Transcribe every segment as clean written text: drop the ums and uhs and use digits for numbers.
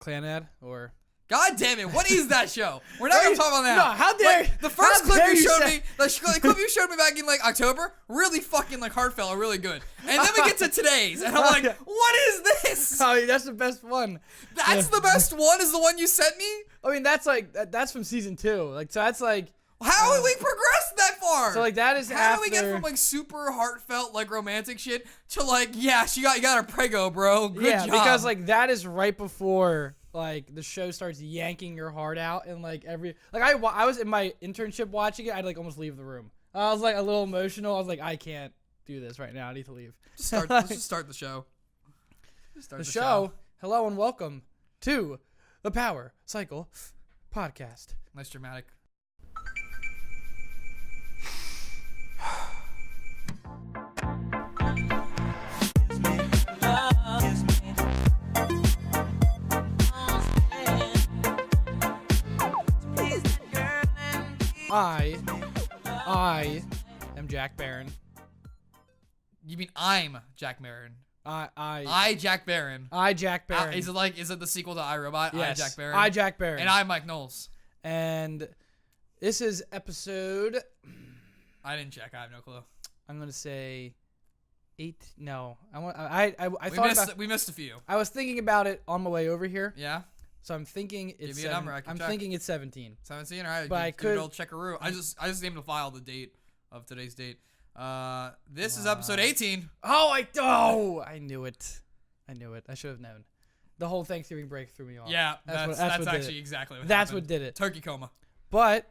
Clan ad or? God damn it! What is that show? We're not gonna talk about that. No, how dare like, the first how clip dare you you showed say- me, the clip you showed me back in like October, really fucking like heartfelt and really good. And then we get to today's, and I'm like, Yeah. what is this? I mean, that's the best one. That's the best one. Is the one you sent me? I mean, that's like that's from season 2. Like, so that's like. How have we progressed that far? So like that is How do we get from like super heartfelt like romantic shit to like you got her prego, bro. Good job. Because like that is right before like the show starts yanking your heart out and like I was in my internship watching it. I'd like almost leave the room. I was like a little emotional. I was like, I can't do this right now. I need to leave. Let's just start the show. The show. Hello and welcome to the Power Cycle podcast. Nice dramatic. I am Jack Barron. You mean I'm Jack Barron? I Jack Barron. Jack Barron. Is it the sequel to iRobot? Yes. I Jack Barron. I Jack Barron. And I'm Mike Knowles. And this is episode. I didn't check. I have no clue. I'm gonna say 8. No, I thought we missed a few. I was thinking about it on my way over here. Yeah. So I'm thinking it's. Give me a number. I can I'm check. thinking it's 17. 17. All right. But I could checkaroo. I just named the file the date of today's date. This is episode 18. I knew it. I should have known. The whole Thanksgiving break threw me off. Yeah, that's what actually exactly what That's happened. what did it. Turkey coma. But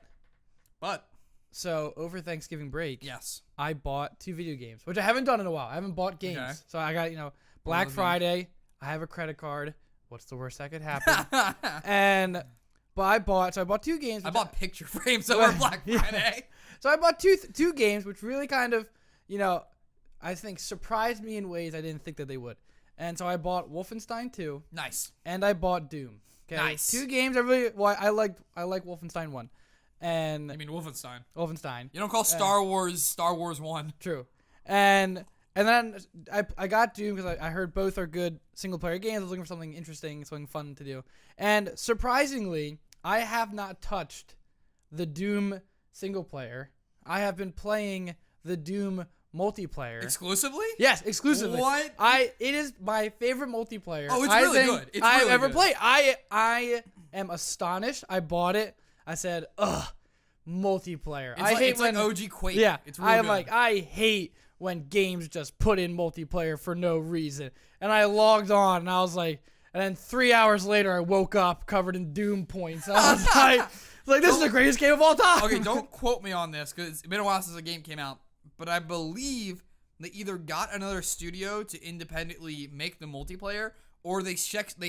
so over Thanksgiving break, yes, I bought 2 video games, which I haven't done in a while. I haven't bought games. Okay. So I got, Black Friday. I have a credit card. What's the worst that could happen? But I bought 2 games. I bought picture frames over Black Friday. So I bought two games, which really kind of, I think surprised me in ways I didn't think that they would. And so I bought Wolfenstein 2. Nice. And I bought Doom. Okay. Nice. 2 games I like Wolfenstein 1. And I mean Wolfenstein. Wolfenstein. You don't call Star Wars 1. True. And then I got Doom because I heard both are good single player games. I was looking for something interesting, something fun to do. And surprisingly, I have not touched the Doom single player. I have been playing the Doom multiplayer. Exclusively? Yes, exclusively. What? It is my favorite multiplayer. Oh, it's really good. It's I've really ever good. played. I am astonished. I bought it. I said, ugh, multiplayer. I hate when OG Quake. Yeah, It's really good. I hate when games just put in multiplayer for no reason. And I logged on and I was like, and then 3 hours later I woke up covered in Doom points. I was like, this is the greatest game of all time. Okay, don't quote me on this because it's been a while since the game came out, but I believe they either got another studio to independently make the multiplayer, or they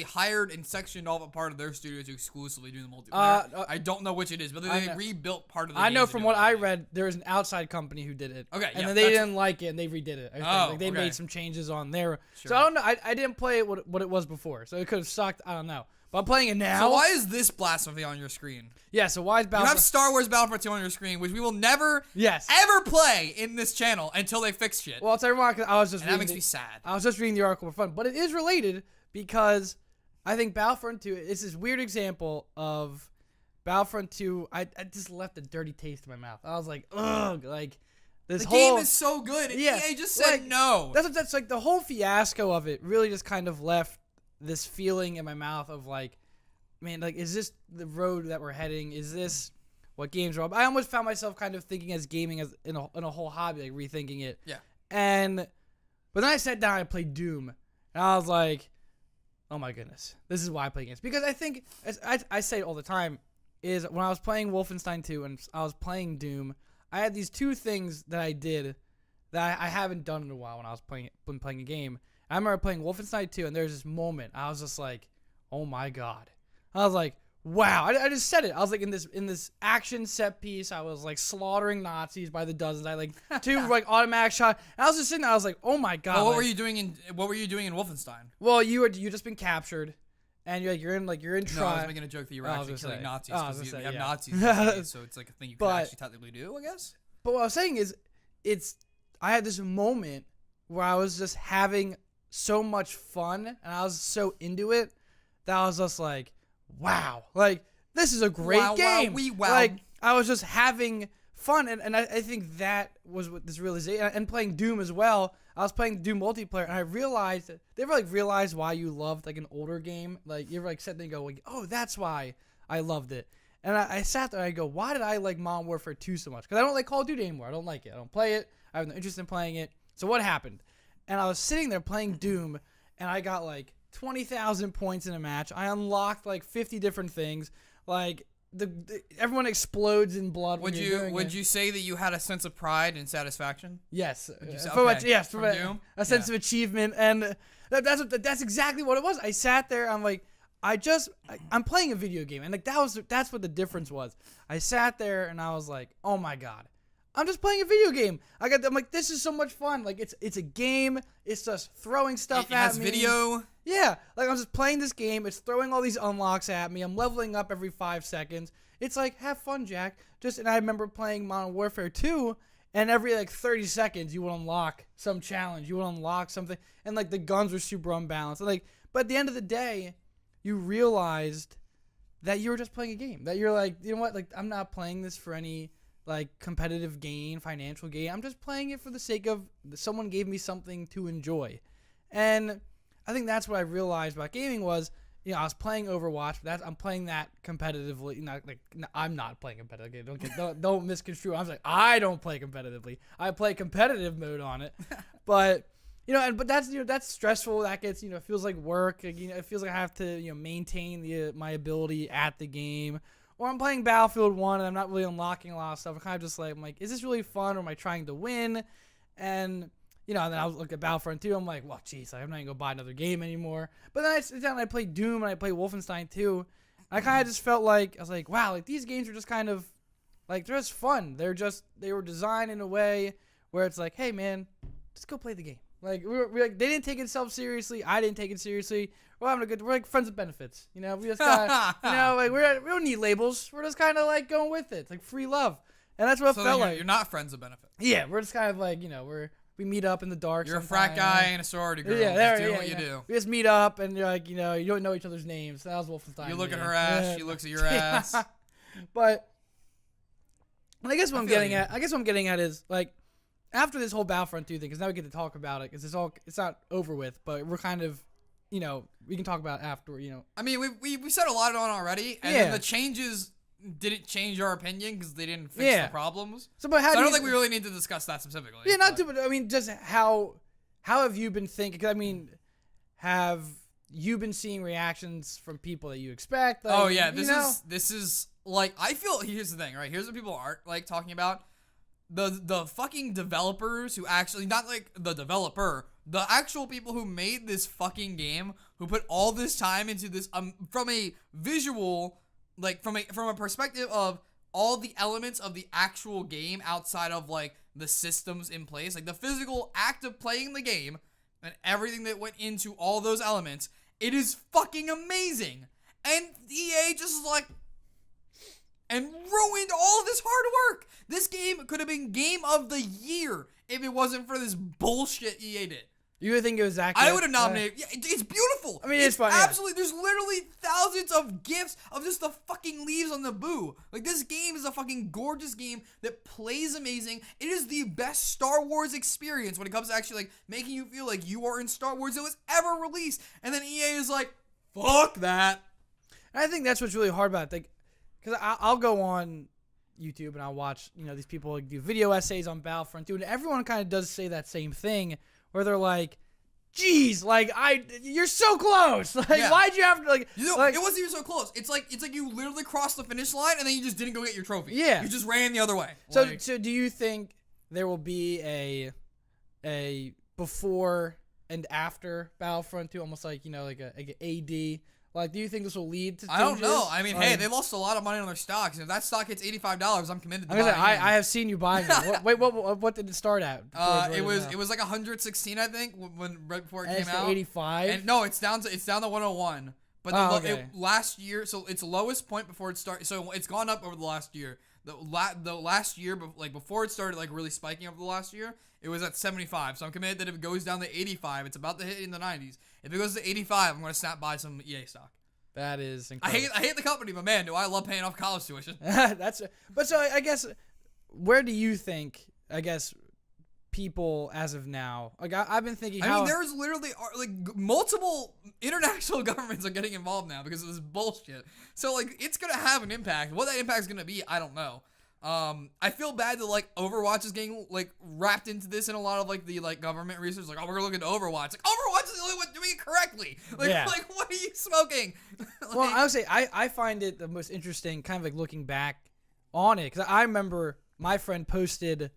hired and sectioned off a part of their studio to exclusively do the multiplayer. I don't know which it is, but they rebuilt part of the game. I know from what I read, there was an outside company who did it. Okay, and then they didn't like it, and they redid it. They okay. made some changes on there. Sure. So I don't know. I didn't play it what it was before, so it could have sucked. I don't know. But I'm playing it now. So why is this blasphemy on your screen? Yeah, so why is You Battlefront? have Star Wars Battlefront 2 on your screen, which we will never ever play in this channel until they fix shit. Well, I'll tell you why, 'cause I was just and that makes me sad. I was just reading the article for fun, but it is related because I think Battlefront 2 is this weird example of Battlefront 2. I just left a dirty taste in my mouth. I was like, ugh, like this the whole game is so good. And yeah, EA just said no. That's like the whole fiasco of it really just kind of left this feeling in my mouth of like, man, like, is this the road that we're heading? Is this what games are all about? I almost found myself kind of thinking as gaming as in a whole hobby, like rethinking it. Yeah. But then I sat down and I played Doom, and I was like, oh my goodness, this is why I play games. Because I think, as I say it all the time, is when I was playing Wolfenstein 2 and I was playing Doom, I had these 2 things that I did that I haven't done in a while when I was playing a game. I remember playing Wolfenstein 2, and there's this moment I was just like, oh my god. I was like, wow. I just said it. I was like in this action set piece. I was like slaughtering Nazis by the dozens. I had like 2 like automatic shot. And I was just sitting there. I was like, oh my god. Well, what like, were you doing in Wolfenstein? Well, you just been captured, and you're in trial. No, I was making a joke that you were actually killing Nazis because you have yeah. Nazis in the States, so it's like a thing you could actually technically do, I guess. But what I was saying is, I had this moment where I was just having so much fun, and I was so into it that I was just like, wow, like this is a great Wow, game. wow. Like I was just having fun, and I think that was what this realization, and playing Doom as well. I was playing Doom multiplayer, and I realized that they ever like realized why you loved like an older game. Like you ever like sit there and go, like, oh, that's why I loved it. And I sat there and I go, why did I like Modern Warfare 2 so much? Because I don't like Call of Duty anymore. I don't like it. I don't play it. I have no interest in playing it. So what happened? And I was sitting there playing Doom, and I got like 20,000 points in a match. I unlocked like 50 different things. Like everyone explodes in blood. Would you say that you had a sense of pride and satisfaction? Yes. Yes, for a sense of achievement, and that's exactly what it was. I sat there. I'm like, I'm playing a video game, and like that's what the difference was. I sat there and I was like, oh my god, I'm just playing a video game. I'm like, this is so much fun. Like it's a game. It's just throwing stuff at has me. Video. Yeah, like I'm just playing this game. It's throwing all these unlocks at me. I'm leveling up every 5 seconds. It's like, have fun, Jack. And I remember playing Modern Warfare 2, and every like 30 seconds you would unlock some challenge. You would unlock something, and like the guns were super unbalanced. And, like, but at the end of the day, you realized that you were just playing a game. That you're like, you know what? Like, I'm not playing this for any like competitive gain, financial gain. I'm just playing it for the sake of someone gave me something to enjoy. And I think that's what I realized about gaming was, you know, I was playing Overwatch. I'm playing that competitively. I'm not playing competitively. Don't misconstrue. I was like, I don't play competitively. I play competitive mode on it, but but that's that's stressful. That gets feels like work. Like, it feels like I have to maintain my ability at the game. Or I'm playing Battlefield 1 and I'm not really unlocking a lot of stuff. I'm kind of just like, is this really fun, or am I trying to win? And and then I was looking at Battlefront 2. I'm like, well, geez, I'm not going to go buy another game anymore. But then I sit down and I play Doom and I play Wolfenstein 2. I kind of just felt like, I was like, wow, like these games are just kind of, like, they're just fun. They were designed in a way where it's like, hey, man, just go play the game. Like, we're like, they didn't take themselves seriously. I didn't take it seriously. We're like friends with benefits. We just got, like, we don't need labels. We're just kind of like going with it. It's like free love. And that's what it felt like. You're not friends with benefits. Yeah, we're just kind of like, we meet up in the dark. You're a frat guy and a sorority girl. Yeah, doing what you do. We just meet up and you're like, you don't know each other's names. That was Wolfenstein. You look at her ass. She looks at your ass. But I guess what I'm getting at is like, after this whole Battlefront 2 thing, because now we get to talk about it, because it's not over with, but we're kind of, we can talk about it after, I mean, we said a lot on already, and then the changes didn't change our opinion because they didn't fix the problems. So I don't think we really need to discuss that specifically. Yeah, but I mean, just how have you been thinking? Because I mean, have you been seeing reactions from people that you expect? Like, oh yeah, this is like, I feel, here's the thing, right? Here's what people aren't like talking about. The fucking developers who actually, not like the developer, the actual people who made this fucking game, who put all this time into this, from a visual, like from a perspective of all the elements of the actual game outside of like the systems in place, like the physical act of playing the game and everything that went into all those elements, it is fucking amazing. And EA just like, and ruined all this hard work. This game could have been Game of the Year if it wasn't for this bullshit EA did. You would think it was accurate? I would have nominated. Yeah, it's beautiful. I mean, it's fun. Absolutely. Yeah. There's literally thousands of gifs of just the fucking leaves on the boo. Like, this game is a fucking gorgeous game that plays amazing. It is the best Star Wars experience when it comes to actually like making you feel like you are in Star Wars that was ever released. And then EA is like, fuck that. And I think that's what's really hard about it. Like, because I'll go on YouTube and I'll watch, these people like do video essays on Battlefront 2, and everyone kind of does say that same thing, where they're like, "Geez, like you're so close. Like, why'd you have to like?" It wasn't even so close. It's like you literally crossed the finish line and then you just didn't go get your trophy. Yeah, you just ran the other way. So do you think there will be a before and after Battlefront 2, almost like like a AD? Like, do you think this will lead to changes? I don't know. I mean, hey, they lost a lot of money on their stocks. If that stock hits $85, I'm committed to buying it. I have seen you buying it. Wait, what did it start at? It was like 116, I think, right before it came out. 85. And no, it's down to 101. But last year, so its lowest point before it started. So it's gone up over the last year. The last year, like before it started, like really spiking over the last year, it was at 75. So I'm committed that if it goes down to 85, it's about to hit in the 90s. If it goes to 85, I'm gonna snap buy some EA stock. That is I incredible. hate the company, but man, do I love paying off college tuition. But so I guess, where do you think, I guess, people as of now, like I've been thinking I mean, there's literally like multiple international governments are getting involved now because of this bullshit. So like, it's gonna have an impact. What that impact is gonna be, I don't know. I feel bad that like Overwatch is getting like wrapped into this in a lot of like the like government research. Like, oh, we're gonna look into Overwatch. Like, Overwatch is the only one doing it correctly. Like, like what are you smoking? Like, well, I would say I find it the most interesting, kind of like looking back on it, because I remember my friend posted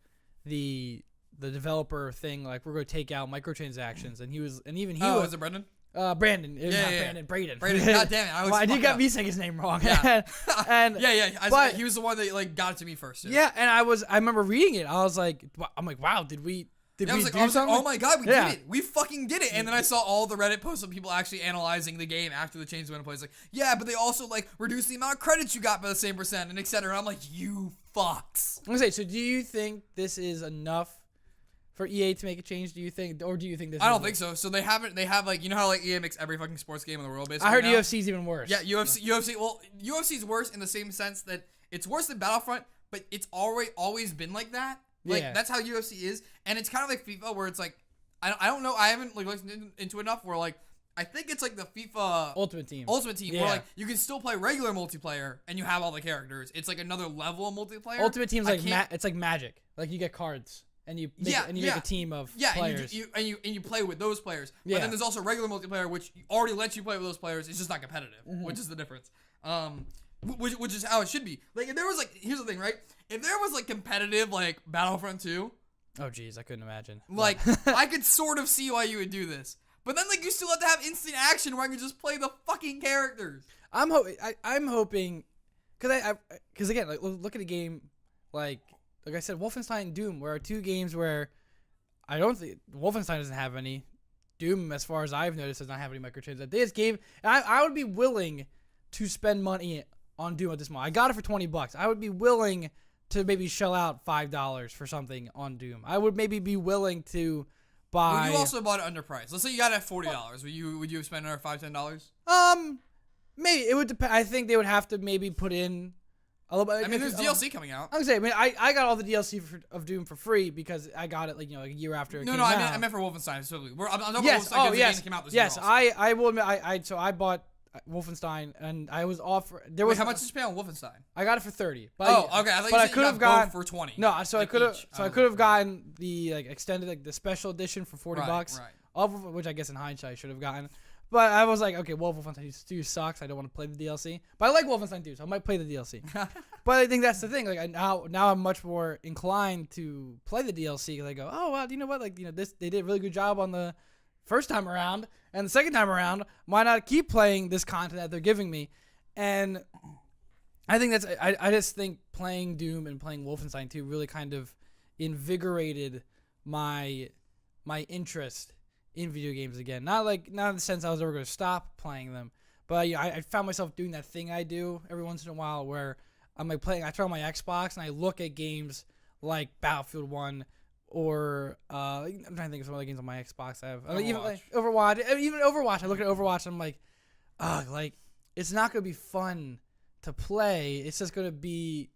the developer thing, like, we're going to take out microtransactions, and he was was it Brendan? Brandon. It was not yeah. Brandon. Braden. God damn it! I did got me saying his name wrong. Yeah. And but he was the one that like got it to me first. Yeah, and I remember reading it. I was like, wow, did we do something? Oh my god, we did it. We fucking did it. And then I saw all the Reddit posts of people actually analyzing the game after the change went in place. Like, yeah, but they also like reduced the amount of credits you got by the same percent and etc. And I'm like, you fucks. I'm gonna say, so do you think this is enough for EA to make a change? Do you think, or do you think this? I don't think so. So they have like, you know how like EA makes every fucking sports game in the world basically. I heard now? UFC's even worse. Yeah, UFC. Well, UFC's worse in the same sense that it's worse than Battlefront, but it's always been like that. Like, that's how UFC is, and it's kind of like FIFA, where it's like, I don't know, I haven't like looked into enough, where like, I think it's like the FIFA Ultimate Team, where like you can still play regular multiplayer and you have all the characters. It's like another level of multiplayer. Ultimate Team's like it's like Magic, like you get cards and you make, make a team of players. and you play with those players. But then there's also regular multiplayer, which already lets you play with those players. It's just not competitive, which is the difference. Which is how it should be. Like, if there was like, here's the thing, right? If there was like competitive like Battlefront 2, oh geez, I couldn't imagine. Like, I could sort of see why you would do this, but then like you still have to have instant action where I can just play the fucking characters. I'm hoping, because again, like, look at a game like I said, Wolfenstein and Doom, where are two games where I don't think Wolfenstein doesn't have any. Doom, as far as I've noticed, does not have any microtransactions. This game, I would be willing to spend money on Doom at this moment. I got it for $20. I would be willing to maybe shell out $5 for something on Doom. I would maybe be willing to buy. Well, you also bought it underpriced. Let's say you got it at $40. Would you spend another $5-10? Maybe it would depend. I think they would have to maybe put in a little bit. I mean, there's DLC coming out. I was saying, I got all the DLC of Doom for free because I got it like a year after it came out. I meant for Wolfenstein specifically. I'm talking about Wolfenstein because the game came out this year. Yes, I will admit, I bought Wolfenstein, and I was offered. Wait, how much did you pay on Wolfenstein? I got it for $30. But okay. I thought but you said could have gotten for $20. No, so like I could have. each. So I could have gotten the extended, like the special edition for $40. Right. Of which I guess in hindsight I should have gotten. But I was like, okay, Wolfenstein 2 sucks. I don't want to play the DLC. But I like Wolfenstein 2, so I might play the DLC. But I think that's the thing. Like, now I'm much more inclined to play the DLC because I go, oh well, you know what? Like, this, they did a really good job on the first time around, and the second time around, why not keep playing this content that they're giving me? And I think I just think playing Doom and playing Wolfenstein 2 really kind of invigorated my interest in video games again. Not in the sense I was ever going to stop playing them, but I found myself doing that thing I do every once in a while where I'm like playing. I turn on my Xbox and I look at games like Battlefield 1 or I'm trying to think of some other games on my Xbox. I have Overwatch. Even Overwatch. I look at Overwatch and I'm like, like it's not going to be fun to play. It's just going to be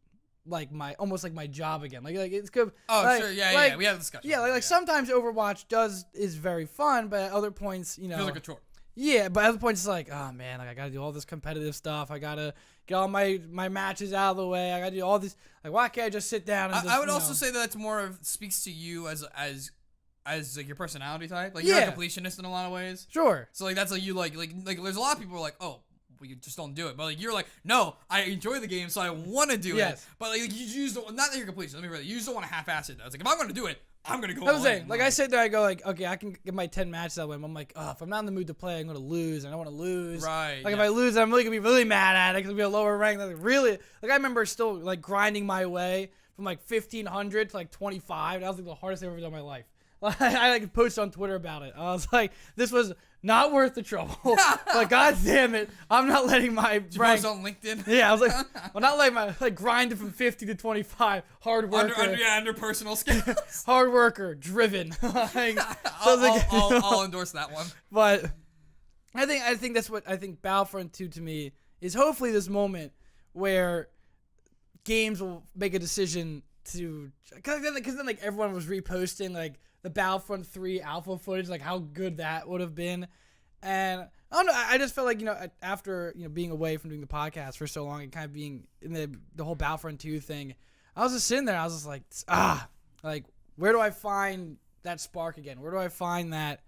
like almost like my job again. Like it's good. Oh, like, sure. Yeah. We had a discussion. Yeah, like sometimes Overwatch is very fun, but at other points, feels like a chore. Yeah, but at other points it's like, oh man, like I gotta do all this competitive stuff. I gotta get all my matches out of the way. I gotta do all these. Like, why can't I just sit down? And I would also say that it's more of speaks to you as like your personality type. Like you're a completionist in a lot of ways. Sure. So like that's like you like there's a lot of people who are like, oh, well, you just don't do it. But like you're like, no, I enjoy the game, so I want to do it. But like you just don't, not that you're completionist. Let me read it. You just don't want to half-ass it. I was like, if I'm gonna do it, I'm gonna go. I was saying, like I sit there, I go like, okay, I can get my 10 matches that way. I'm like, oh, if I'm not in the mood to play, I'm gonna lose. I don't want to lose. Right. Like if I lose, I'm really gonna be really mad at it because it'll be a lower rank. Like really, like I remember still like grinding my way from like 1500 to like 25. That was like the hardest thing I've ever done in my life. I like posted on Twitter about it. I was like, this was not worth the trouble. Like, god damn it, I'm not letting my rank on LinkedIn. Yeah, I was like, I'm not letting my grind from 50 to 25. Hard worker. Under personal skills. Hard worker, driven. Like, I'll endorse that one. But I think that's what I think Battlefront 2 to me is. Hopefully this moment where games will make a decision to, because then like everyone was reposting like the Battlefront 3 alpha footage, like how good that would have been. And I don't know, I just felt like, after, being away from doing the podcast for so long and kind of being in the whole Battlefront 2 thing, I was just sitting there, I was just like, where do I find that spark again? Where do I find that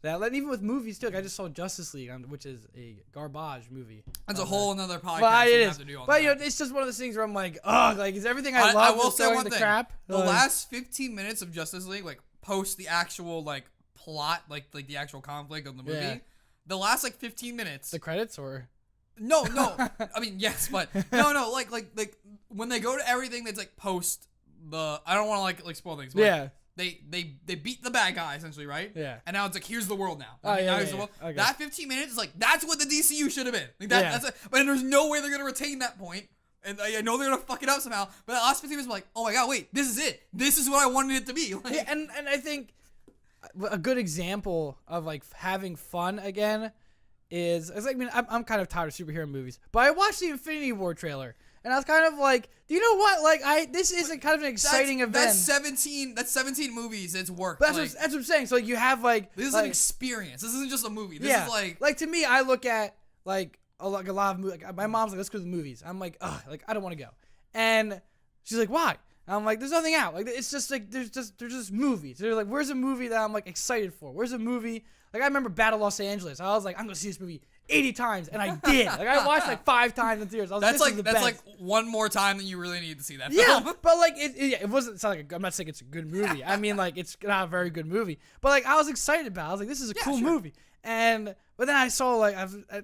and even with movies too, like I just saw Justice League, which is a garbage movie. That's a whole another podcast. But it have is. to do on But that. it's just one of those things where I'm like, ugh, like is everything I love will just say going one to thing. crap? The last 15 minutes of Justice League, like post the actual like plot, like the actual conflict of the movie. Yeah. The last like 15 minutes. The credits or No. I mean, yes, but no. Like when they go to everything that's like post the. I don't want to like spoil things. But yeah. They beat the bad guy essentially, right? Yeah. And now it's like here's the world now. Oh, yeah, here's the world. Okay. That 15 minutes is like that's what the DCU should have been. Like that. Yeah. But there's no way they're gonna retain that point. And I know they're gonna fuck it up somehow. But the last 15 minutes, I'm like, oh my god, wait, this is it. This is what I wanted it to be. Like, Yeah, and I think a good example of like having fun again is like, I mean, I'm kind of tired of superhero movies, but I watched the Infinity War trailer and I was kind of like, do you know what? Like this is a kind of an exciting event. That's 17 movies. It's work. But that's what I'm saying. So you have like this is an experience. This isn't just a movie. This is like to me, I look at like a lot of movies. Like, my mom's like, let's go to the movies. I'm like, ugh, like I don't want to go. And she's like, why? And I'm like, there's nothing out. Like it's just like there's just movies. They're like, where's a movie that I'm like excited for? Where's a movie? Like I remember Battle Los Angeles. I was like, I'm gonna see this movie 80 times, and I did. Like I watched like 5 times in theaters. I was that's like, that's like one more time that you really need to see that yeah, film. but like it wasn't. It's not like I'm not saying it's a good movie. I mean like it's not a very good movie. But like I was excited about it. I was like, this is a cool movie. But then I saw like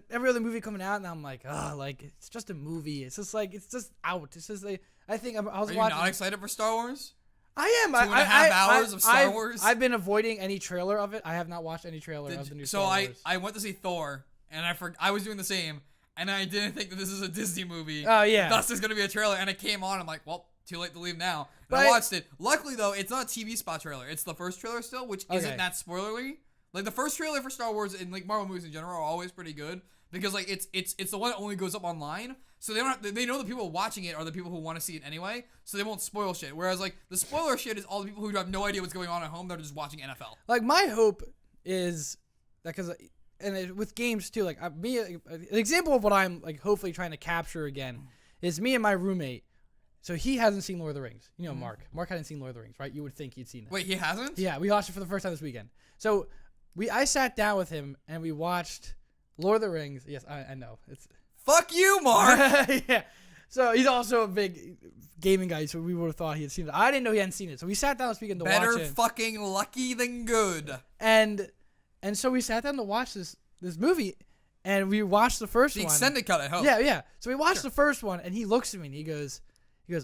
every other movie coming out, and I'm like, oh, like it's just a movie. It's just like it's just out. It's just like I think I was Are watching. you not excited for Star Wars? I am. 2.5 hours of Star Wars. I've been avoiding any trailer of it. I have not watched any trailer of the new Star Wars. So I went to see Thor, and I was doing the same, and I didn't think that this is a Disney movie. Oh yeah. Thus there's gonna be a trailer, and it came on. I'm like, well, too late to leave now. And But I watched it. Luckily though, it's not a TV spot trailer. It's the first trailer still, which isn't that spoilery. Like the first trailer for Star Wars and like Marvel movies in general are always pretty good because like it's the one that only goes up online. So they know the people watching it are the people who want to see it anyway, so they won't spoil shit. Whereas like the spoiler shit is all the people who have no idea what's going on at home. They're just watching NFL. Like my hope is that with games too. Like an example of what I'm like hopefully trying to capture again is me and my roommate. So he hasn't seen Lord of the Rings. You know, Mark. Mark hadn't seen Lord of the Rings, right? You would think he'd seen it. Wait, he hasn't? Yeah, we watched it for the first time this weekend. So I sat down with him and we watched Lord of the Rings. Yes, I know it's. Fuck you, Mark. Yeah. So he's also a big gaming guy, so we would have thought he had seen it. I didn't know he hadn't seen it. So we sat down this weekend to watch it. Better fucking lucky than good. And so we sat down to watch this movie, and we watched the first one. The extended cut, I hope. Yeah. So we watched the first one, and he looks at me and he goes,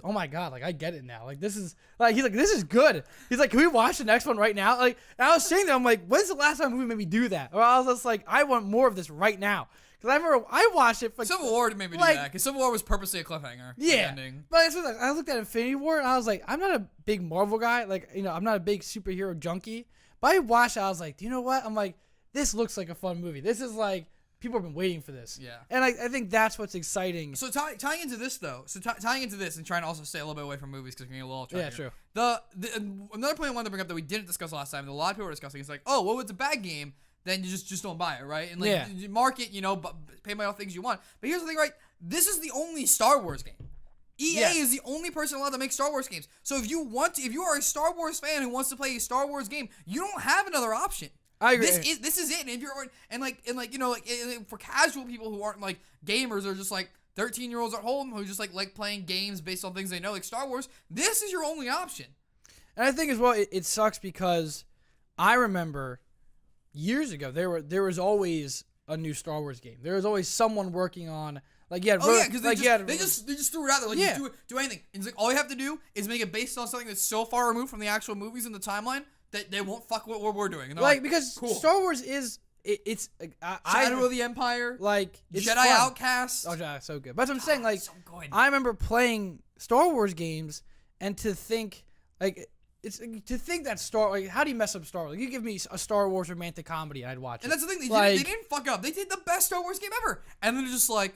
oh my god, like I get it now. Like this is like he's like this is good. He's like, can we watch the next one right now? Like and I was saying that I'm like, when's the last time a movie made me do that? Or I was just like, I want more of this right now. Because I remember I watched it. For, Civil War made me do that. Because Civil War was purposely a cliffhanger. Yeah. Ending. But I looked at Infinity War and I was like, I'm not a big Marvel guy. Like, I'm not a big superhero junkie. But I watched it. I was like, do you know what? I'm like, this looks like a fun movie. This is like, people have been waiting for this. Yeah. And I think that's what's exciting. So tying into this though, tying into this and trying to also stay a little bit away from movies because we're getting a little off track. Yeah, here. true. Another point I wanted to bring up that we didn't discuss last time, that a lot of people were discussing, is like, oh, well, it's a bad game, then you just don't buy it, right? And like, you mark it, pay by all things you want. But here's the thing, right? This is the only Star Wars game. EA is the only person allowed to make Star Wars games. So if you are a Star Wars fan who wants to play a Star Wars game, you don't have another option. I agree. This is it. And if you're for casual people who aren't like gamers or just like 13-year-olds at home who just like playing games based on things they know, like Star Wars, this is your only option. And I think as well, it sucks because I remember years ago there was always a new Star Wars game. There was always someone working on because they just threw it out there like do anything. And it's like all you have to do is make it based on something that's so far removed from the actual movies in the timeline that they won't fuck what we're doing. And like because cool. Star Wars is it's Shadow of the Empire, like it's Jedi fun. Outcast. Oh, Jedi, so good. But that's what I'm saying. Like so good. I remember playing Star Wars games and to think like it's to think that how do you mess up Star Wars? Like, you give me a Star Wars romantic comedy, and I'd watch it. And that's the thing, they didn't fuck up. They did the best Star Wars game ever, and then they're just like,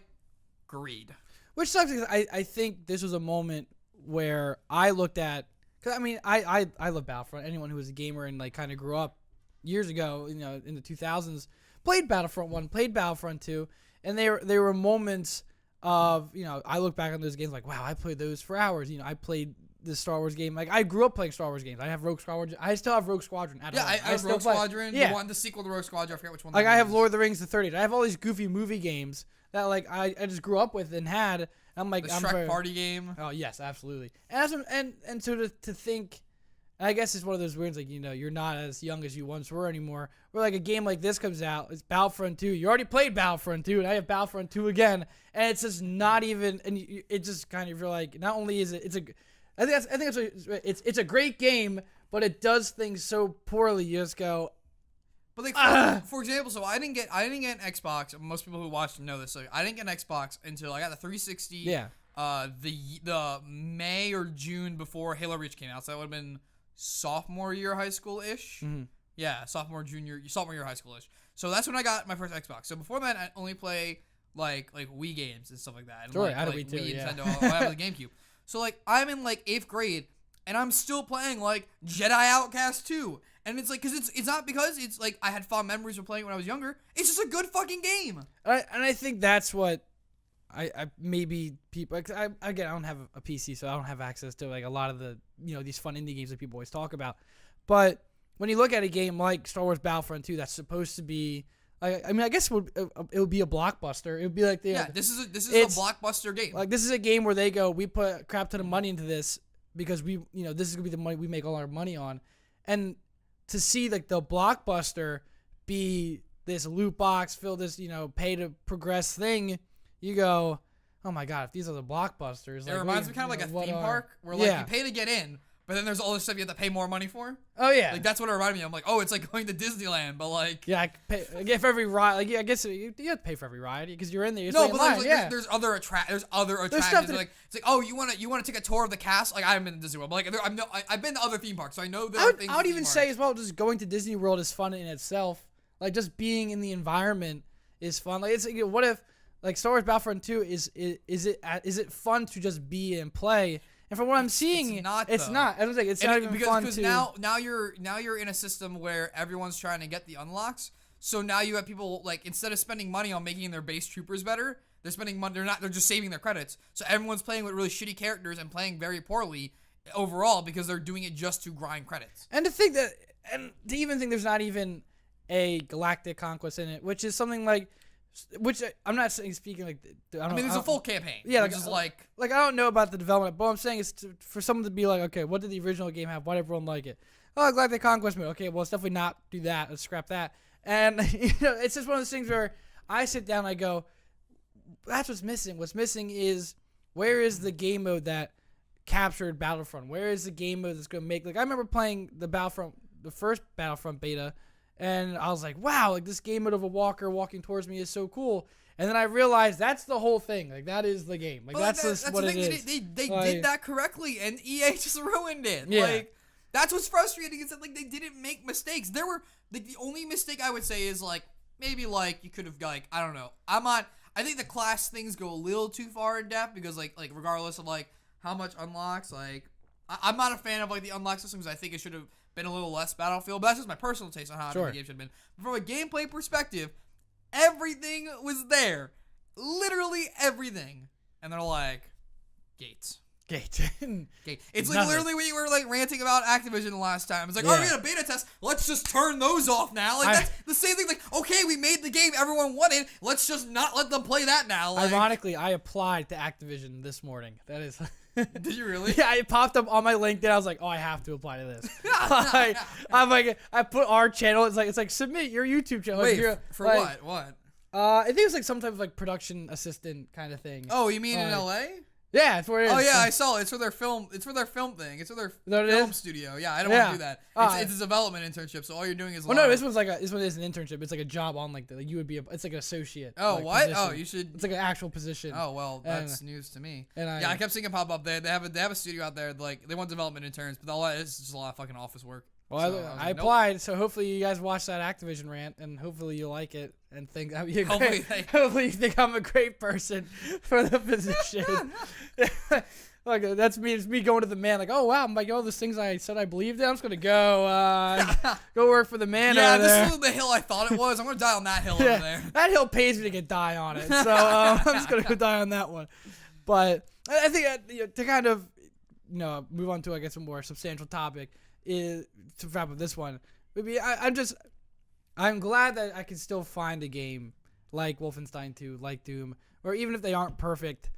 greed. Which sucks because I think this was a moment where I looked at, because I mean I love Battlefront. Anyone who was a gamer and like kind of grew up years ago, in the 2000s, played Battlefront 1, played Battlefront 2, and there were moments of, I look back on those games like, wow, I played those for hours. I played the Star Wars game. Like, I grew up playing Star Wars games. I have Rogue Squadron. I still have Rogue Squadron at home. I have Rogue Squadron. Yeah. The one, the sequel to Rogue Squadron. I forget which one. Like, I have Lord of the Rings, the 30th. I have all these goofy movie games that, like, I just grew up with and had. I'm like, the Shrek party game. Oh, yes, absolutely. And so to think, I guess it's one of those weirds, like, you're not as young as you once were anymore. Where, like, a game like this comes out, it's Battlefront 2. You already played Battlefront 2, and I have Battlefront 2 again. And it's just not even, and it just kind of, you're like, not only is it, I think it's a great game, but it does things so poorly. You just go. But like for example, so I didn't get an Xbox. Most people who watch know this. So I didn't get an Xbox until I got the 360. Yeah. The May or June before Halo Reach came out. So that would have been sophomore year high school ish. Mm-hmm. Yeah, sophomore year high school ish. So that's when I got my first Xbox. So before that, I only play like Wii games and stuff like that. And sure, like Wii too, Nintendo. I have the GameCube. So, like, I'm in, like, 8th grade, and I'm still playing, like, Jedi Outcast 2. And it's, like, because it's not because it's, like, I had fond memories of playing when I was younger. It's just a good fucking game. And I think that's what I maybe people... I don't have a PC, so I don't have access to, like, a lot of the, these fun indie games that people always talk about. But when you look at a game like Star Wars Battlefront 2 that's supposed to be... I mean, I guess it would be a blockbuster. It would be like this is a blockbuster game. Like, this is a game where they go, we put a crap ton of money into this because this is gonna be the money we make all our money on, and to see like the blockbuster be this loot box filled this pay to progress thing, you go, oh my god, if these are the blockbusters, it reminds me kind of like a theme park where like you pay to get in. But then there's all this stuff you have to pay more money for. Oh yeah, like that's what it reminded me. I'm like, oh, it's like going to Disneyland, but like for every ride. Like I guess you have to pay for every ride because you're in there. No, but there's other attractions. Like it's like, oh, you want to take a tour of the castle? Like I haven't been to Disney World, but like I've been to other theme parks, so I know there are things. I would even say as well, just going to Disney World is fun in itself. Like just being in the environment is fun. Like it's what if like Star Wars Battlefront 2 is it fun to just be and play? And from what I'm seeing, it's not. I don't think it's not even fun to. Because now you're in a system where everyone's trying to get the unlocks. So now you have people like instead of spending money on making their base troopers better, they're spending money. They're just saving their credits. So everyone's playing with really shitty characters and playing very poorly overall because they're doing it just to grind credits. And to think that, and to even think there's not even a galactic conquest in it, which is something like. Which I'm not speaking like. I mean, there's a full campaign. Yeah, like I don't know about the development, but what I'm saying is for someone to be like, okay, what did the original game have? Why did everyone like it? Oh, Galactic Conquest mode. Okay, well, let's definitely not do that. Let's scrap that. And it's just one of those things where I sit down and I go, that's what's missing. What's missing is where is the game mode that captured Battlefront? Where is the game mode that's going to make like I remember playing the first Battlefront beta. And I was like, wow, like this game mode of a walker walking towards me is so cool. And then I realized that's the whole thing. Like that is the game. Like that's what it is. They did that correctly, and EA just ruined it. Yeah. Like that's what's frustrating is that like they didn't make mistakes. There were like the only mistake I would say is like maybe like you could have like I don't know. I think the class things go a little too far in depth because like regardless of like how much unlocks like I'm not a fan of like the unlock systems. I think it should have been a little less Battlefield, but that's just my personal taste on how I think the game should have been. But from a gameplay perspective, everything was there. Literally everything. And they're like, gates. Gate. It's like literally when you were like ranting about Activision the last time. It's like, oh, we had a beta test. Let's just turn those off now. Like that's the same thing. Like, okay, we made the game everyone wanted. Let's just not let them play that now. Like, ironically, I applied to Activision this morning. That is. Did you really? Yeah, it popped up on my LinkedIn. I was like, oh, I have to apply to this. I'm like, I put our channel. It's like submit your YouTube channel. Wait, like, for what? What? I think it's like some type of like production assistant kind of thing. Oh, you mean in LA? Yeah, that's where it is. Oh yeah, I saw it. It's for their film. It's for their film thing. It's for their that it film is? studio. Yeah, I don't want to do that. Oh, It's a development internship. So all you're doing is. Well, no, this one is an internship. It's like a job on like you would be. It's like an associate. Oh like, what? position. Oh, you should. It's like an actual position. Oh well, that's news to me. And I kept seeing it pop up. They have a studio out there. Like they want development interns, but all that is just a lot of fucking office work. Well, So I applied, so hopefully you guys watch that Activision rant, and hopefully you like it and think that hopefully you think I'm a great person for the position. Like that's me. It's me going to the man. Like, oh wow, I'm like all those things I said I believed in. I'm just gonna go go work for the man. Yeah, over this there. is the hill I thought it was. I'm gonna die on that hill over there. That hill pays me to die on it, so I'm just gonna go die on that one. But I think to kind of move on to I guess a more substantial topic is to wrap up this one. Maybe I'm glad that I can still find a game like Wolfenstein 2, like Doom, or even if they aren't perfect,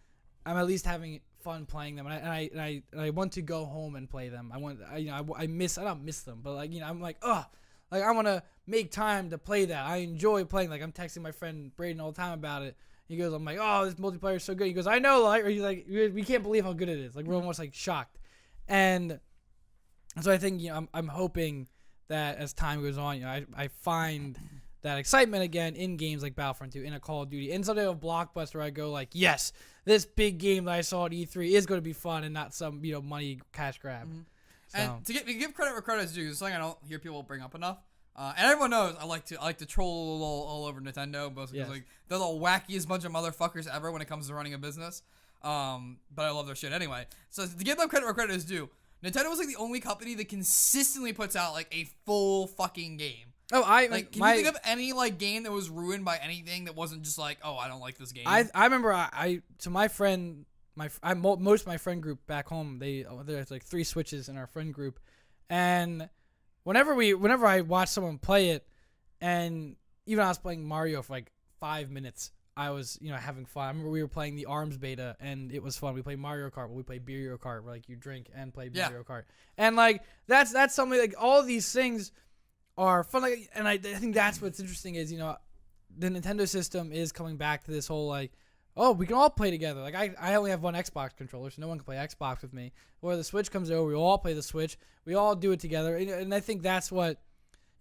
I'm at least having fun playing them, and I want to go home and play them. I don't miss them, but I'm like, oh, like I want to make time to play that. I enjoy playing. Like I'm texting my friend Braden all the time about it. He goes, I'm like, oh, this multiplayer is so good. He goes, I know, like, or he's like, we can't believe how good it is. Like we're almost like shocked, and so I think I'm hoping that as time goes on, I find that excitement again in games like Battlefront 2, in a Call of Duty, in something of Blockbuster. I go like, yes, this big game that I saw at E3 is going to be fun and not some money gash grab. Mm-hmm. So. And to give credit where credit's due, it's something I don't hear people bring up enough. And everyone knows I like to troll all over Nintendo, both because like they're the wackiest bunch of motherfuckers ever when it comes to running a business. But I love their shit anyway. So to give them credit where credit is due, Nintendo was like the only company that consistently puts out like a full fucking game. Oh, can you think of any like game that was ruined by anything that wasn't just like, oh, I don't like this game? I remember to my friend, most of my friend group back home, there's like 3 Switches in our friend group, and whenever I watch someone play it, and even I was playing Mario for like 5 minutes, I was having fun. I remember we were playing the ARMS beta, and it was fun. We played Mario Kart, but we played Beer Kart, where like you drink and play Mario Kart, and like that's something like all of these things are fun. Like, and I think that's what's interesting is the Nintendo system is coming back to this whole like, oh, we can all play together. Like I only have one Xbox controller, so no one can play Xbox with me. Or the Switch comes over, we all play the Switch. We all do it together, and I think that's what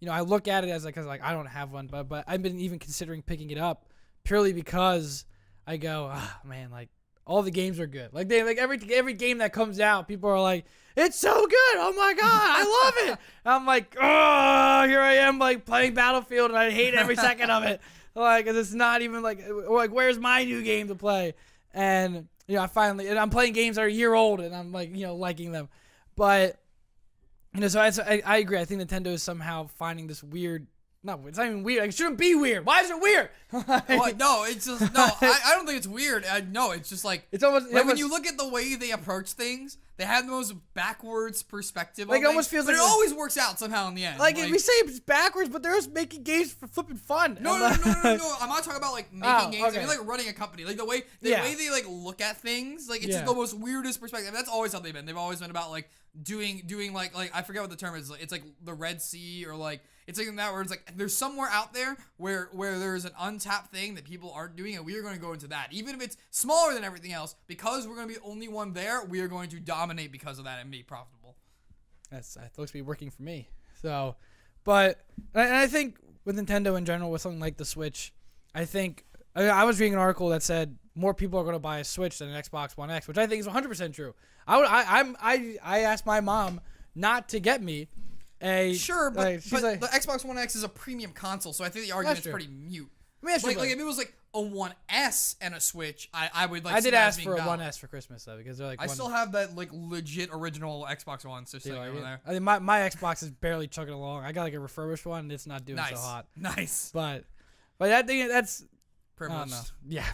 I look at it as like, cause like I don't have one, but I've been even considering picking it up purely because I go, man, like all the games are good. Like every game that comes out, people are like, it's so good. Oh my god, I love it. I'm like, oh, here I am like playing Battlefield, and I hate every second of it. Like it's not even like where's my new game to play? And I'm playing games that are a year old, and I'm like liking them, but so I agree. I think Nintendo is somehow finding this weird. No, it's not even weird. Like, it shouldn't be weird. Why is it weird? No, it's just no. I don't think it's weird. No, it's just like it's almost like when you look at the way they approach things, they have the most backwards perspective. Like it almost feels but like it always works out somehow in the end. Like we say it's backwards, but they're just making games for flipping fun. No. I'm not talking about like making games. Okay. I mean like running a company. Like the way they like look at things. Like it's just the most weirdest perspective. That's always how they've been. They've always been about like doing like I forget what the term is. It's like the Red Sea or like. It's like in that where it's like there's somewhere out there where there's an untapped thing that people aren't doing, and we are going to go into that. Even if it's smaller than everything else, because we're going to be the only one there, we are going to dominate because of that and be profitable. That looks to be working for me. So, but and I think with Nintendo in general, with something like the Switch, I think I was reading an article that said more people are going to buy a Switch than an Xbox One X, which I think is 100% true. I asked my mom not to get me. Sure, but the Xbox One X is a premium console, so I think the argument's pretty mute. I mean, like if it was like a One S and a Switch, I would like. I did ask for a One S for Christmas though, because they're like. I still have that like legit original Xbox One just sitting over there. I mean, my Xbox is barely chugging along. I got like a refurbished one, and it's not doing so hot. Nice. But that thing, that's privileged. I don't know. Yeah,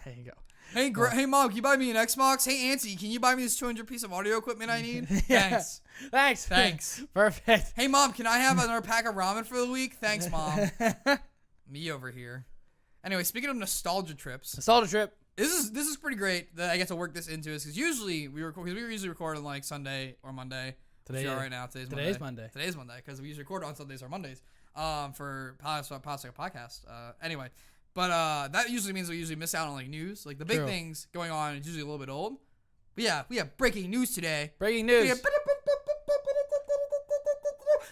there you go. Hey mom, can you buy me an Xbox? Hey auntie, can you buy me this 200 piece of audio equipment I need? Thanks. Perfect. Hey mom, can I have another pack of ramen for the week? Thanks mom. Me over here. Anyway, speaking of nostalgia trips. This is pretty great that I get to work this into us because usually we usually record on like Sunday or Monday. Today's Monday because we usually record on Sundays or Mondays for podcast. Anyway. But that usually means we usually miss out on like news. Like the big things going on is usually a little bit old. But yeah, we have breaking news today. Breaking We news. have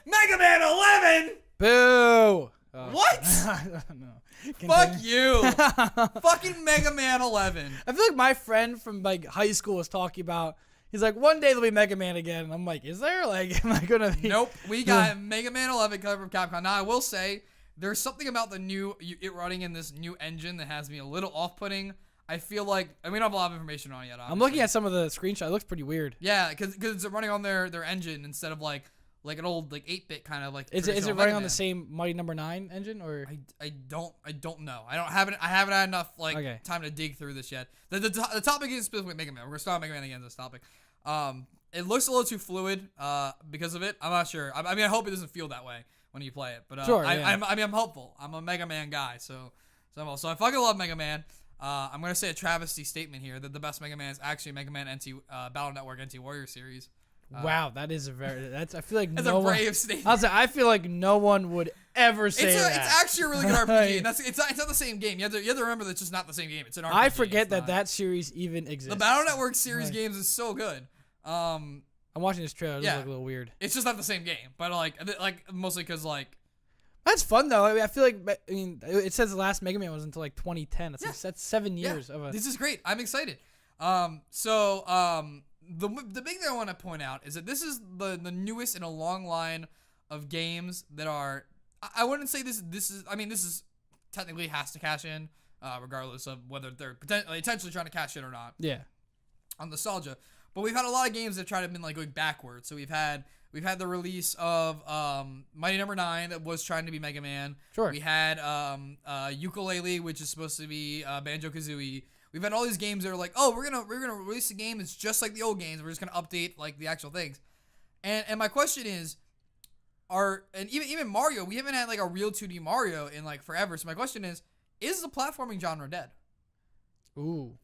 Mega Man 11. Boo. Oh. What? I don't know. Fuck you. Fucking Mega Man 11. I feel like my friend from like high school was talking about. He's like, one day there'll be Mega Man again. And I'm like, is there? Like, am I gonna be? Nope. We got Mega Man 11 coming from Capcom. Now I will say there's something about the new it running in this new engine that has me a little off-putting. I feel like we don't have a lot of information on it yet. Obviously. I'm looking at some of the screenshots. It looks pretty weird. Yeah, because it's running on their engine instead of like an old like 8-bit kind of like. Is it traditional running Mega on the Man. same Mighty Number 9 engine or? I don't know. I haven't had enough like time to dig through this yet. The topic is specifically Mega Man. We're gonna start Mega Man again. This topic. It looks a little too fluid because of it. I'm not sure. I mean, I hope it doesn't feel that way when you play it. But Sure, I'm hopeful. I'm a Mega Man guy, so I fucking love Mega Man. I'm gonna say a travesty statement here that the best Mega Man is actually Mega Man NT Battle Network NT Warrior series. Wow, that is a very. That's. I feel like That's no a brave one. statement. I feel like no one would ever say that. It's actually a really good RPG. And it's not the same game. You have to remember that it's just not the same game. It's an RPG. I forget It's not. that series even exists. The Battle Network series games is so good. I'm watching this trailer. It looks like a little weird. It's just not the same game, but like mostly because like. That's fun though. I feel like it says the last Mega Man was until like 2010. That's 7 years of a. This is great. I'm excited. The big thing I want to point out is that this is the newest in a long line of games that are. I wouldn't say this is. I mean, this is technically has to cash in, regardless of whether they're potentially trying to cash in or not. Yeah. On nostalgia, but we've had a lot of games that try to been like going backwards. So we've had the release of Mighty Number 9 that was trying to be Mega Man. Sure. We had Ukulele, which is supposed to be Banjo-Kazooie. We've had all these games that are like, oh, we're gonna release a game that's just like the old games. We're just gonna update like the actual things. And my question is, even Mario, we haven't had like a real 2D Mario in like forever. So my question is the platforming genre dead? Ooh.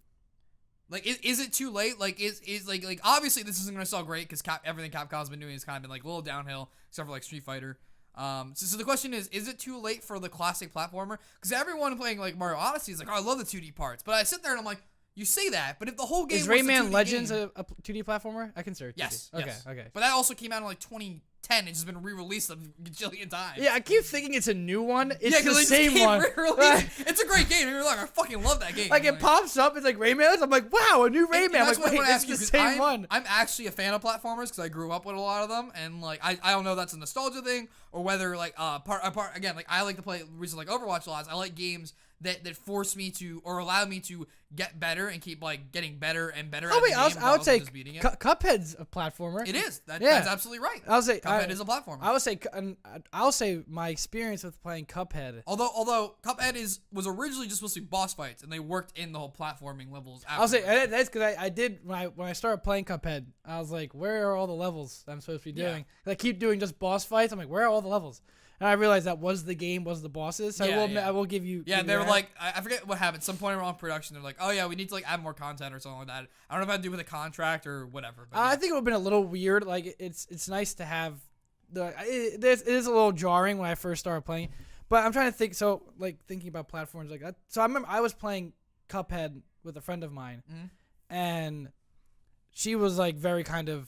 Like, is it too late? Like, is like obviously this isn't gonna sell great because everything Capcom's been doing has kind of been like a little downhill, except for like Street Fighter. So the question is it too late for the classic platformer? Because everyone playing like Mario Odyssey is like, oh, I love the 2D parts, but I sit there and I'm like, you say that, but if the whole game is was Rayman a 2D Legends game, a 2D platformer? I consider it 2D. Yes. Okay. But that also came out in like 2010. It's just been re-released a gajillion times. Yeah, I keep thinking it's a new one. It's the they same just one. It's a great game. You're like, I fucking love that game. Like it pops up, it's like Rayman. I'm like, wow, a new Rayman. I'm That's like, what I wait, wanna it's ask you, the 'cause same one. I'm actually a fan of platformers because I grew up with a lot of them, and like I don't know if that's a nostalgia thing or whether like part again, like I like to play reasons like Overwatch a lot. I like games that force me to or allow me to get better and keep like getting better and better. Oh at wait, the game I would say just beating it. Cuphead's a platformer. It is. Yeah. That's absolutely right. I'll say Cuphead is a platformer. I'll say my experience with playing Cuphead. Although Cuphead was originally just supposed to be boss fights, and they worked in the whole platforming levels. I'll say afterwards. that's because I did when I started playing Cuphead. I was like, where are all the levels I'm supposed to be doing? I keep doing just boss fights. I'm like, where are all the levels? And I realized that was the game, was the bosses. So I will give you. Yeah, give they you were that. like, I forget what happened. Some point around production, they're like, oh yeah, we need to like add more content or something like that. I don't know if it had to do with a contract or whatever. But I think it would have been a little weird. Like it's nice to have it is a little jarring when I first started playing, but I'm trying to think. So like thinking about platforms like that. So I remember I was playing Cuphead with a friend of mine, and she was like very kind of.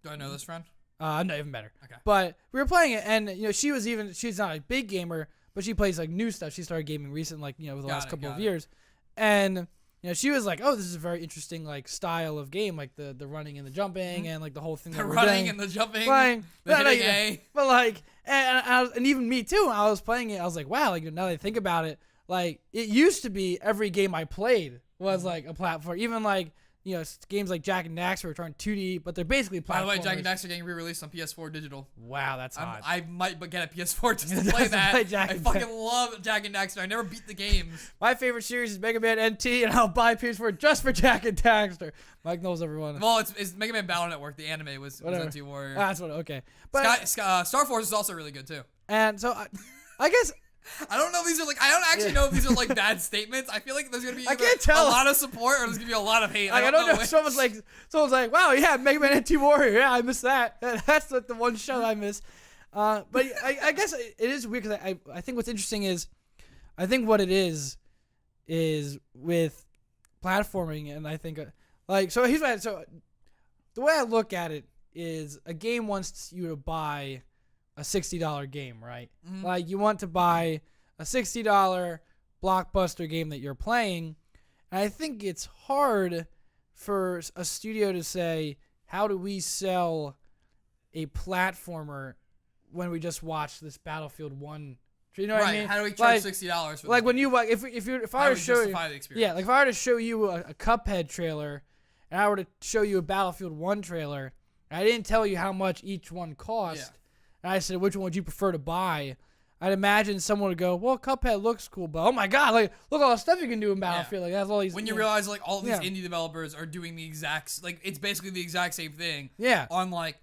Do I know this friend? No, even better. Okay. But we were playing it, and she's not a big gamer, but she plays like new stuff. She started gaming recent, like with the last couple of years, and she was like, "Oh, this is a very interesting like style of game, like the running and the jumping and like the whole thing." The running and the jumping, the hitting A. But like, and even me too. When I was playing it, I was like, "Wow!" Like now that I think about it, like it used to be every game I played was like a platform, even like. Games like Jack and Daxter were trying 2D, but they're basically platformers. By the way, Jack and Daxter getting re-released on PS4 digital. Wow, that's hot. I might get a PS4 just to play that. I fucking love Jack and Daxter. I never beat the games. My favorite series is Mega Man NT, and I'll buy PS4 just for Jack and Daxter. Mike knows everyone. Well, it's Mega Man Battle Network. The anime was NT Warrior. That's what. Okay, but Star Force is also really good too. And so I guess. I don't know if these are like I don't actually know if these are like bad statements. I feel like there's gonna be I can't tell. a lot of support or there's gonna be a lot of hate. Like, I don't know if someone's like, wow, yeah, Mega Man NT Warrior, yeah, I missed that. That's like the one show I miss. But I guess it is weird because I think what's interesting is, I think what it is with platforming, and I think Like, so here's what. So the way I look at it is, a game wants you to buy a $60 game, right? Mm-hmm. Like, you want to buy a $60 blockbuster game that you're playing, and I think it's hard for a studio to say, how do we sell a platformer when we just watched this Battlefield 1? You know what I mean? How do we charge $60 for like this when game? you like if I were to show you, justify the experience? yeah, like if I were to show you a Cuphead trailer, and I were to show you a Battlefield 1 trailer, and I didn't tell you how much each one cost, and I said, which one would you prefer to buy? I'd imagine someone would go, well, Cuphead looks cool, but oh my god, like, look at all the stuff you can do in Battlefield. Like, that's all these. When you realize, like, all these indie developers are doing the exact, like, it's basically the exact same thing. Yeah. On, like,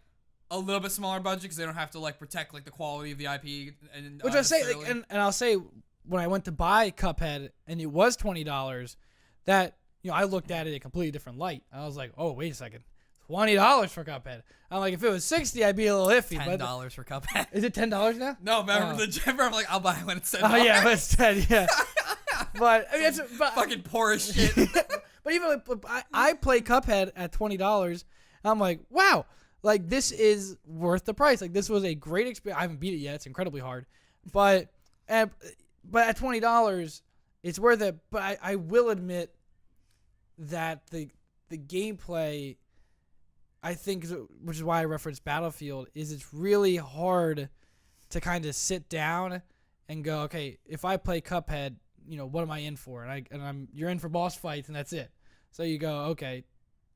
a little bit smaller budget, because they don't have to, like, protect, like, the quality of the IP. And which I say, like, and I'll say, when I went to buy Cuphead and it was $20, that, you know, I looked at it in a completely different light. I was like, oh, wait a second. $20 for Cuphead. I'm like, if it was $60, I'd be a little iffy. $10 for Cuphead. Is it $10 now? No, remember the Jimmer? I'm like, I'll buy it when it's $10. Oh yeah, but it's 10. Yeah. But I mean, it's fucking poor as shit. But even like, I play Cuphead at $20. I'm like, wow, like this is worth the price. Like this was a great experience. I haven't beat it yet. It's incredibly hard, but at $20, it's worth it. But I will admit that the gameplay, I think, which is why I referenced Battlefield, is it's really hard to kind of sit down and go, okay, if I play Cuphead, you know, what am I in for? And you're in for boss fights, and that's it. So you go, okay,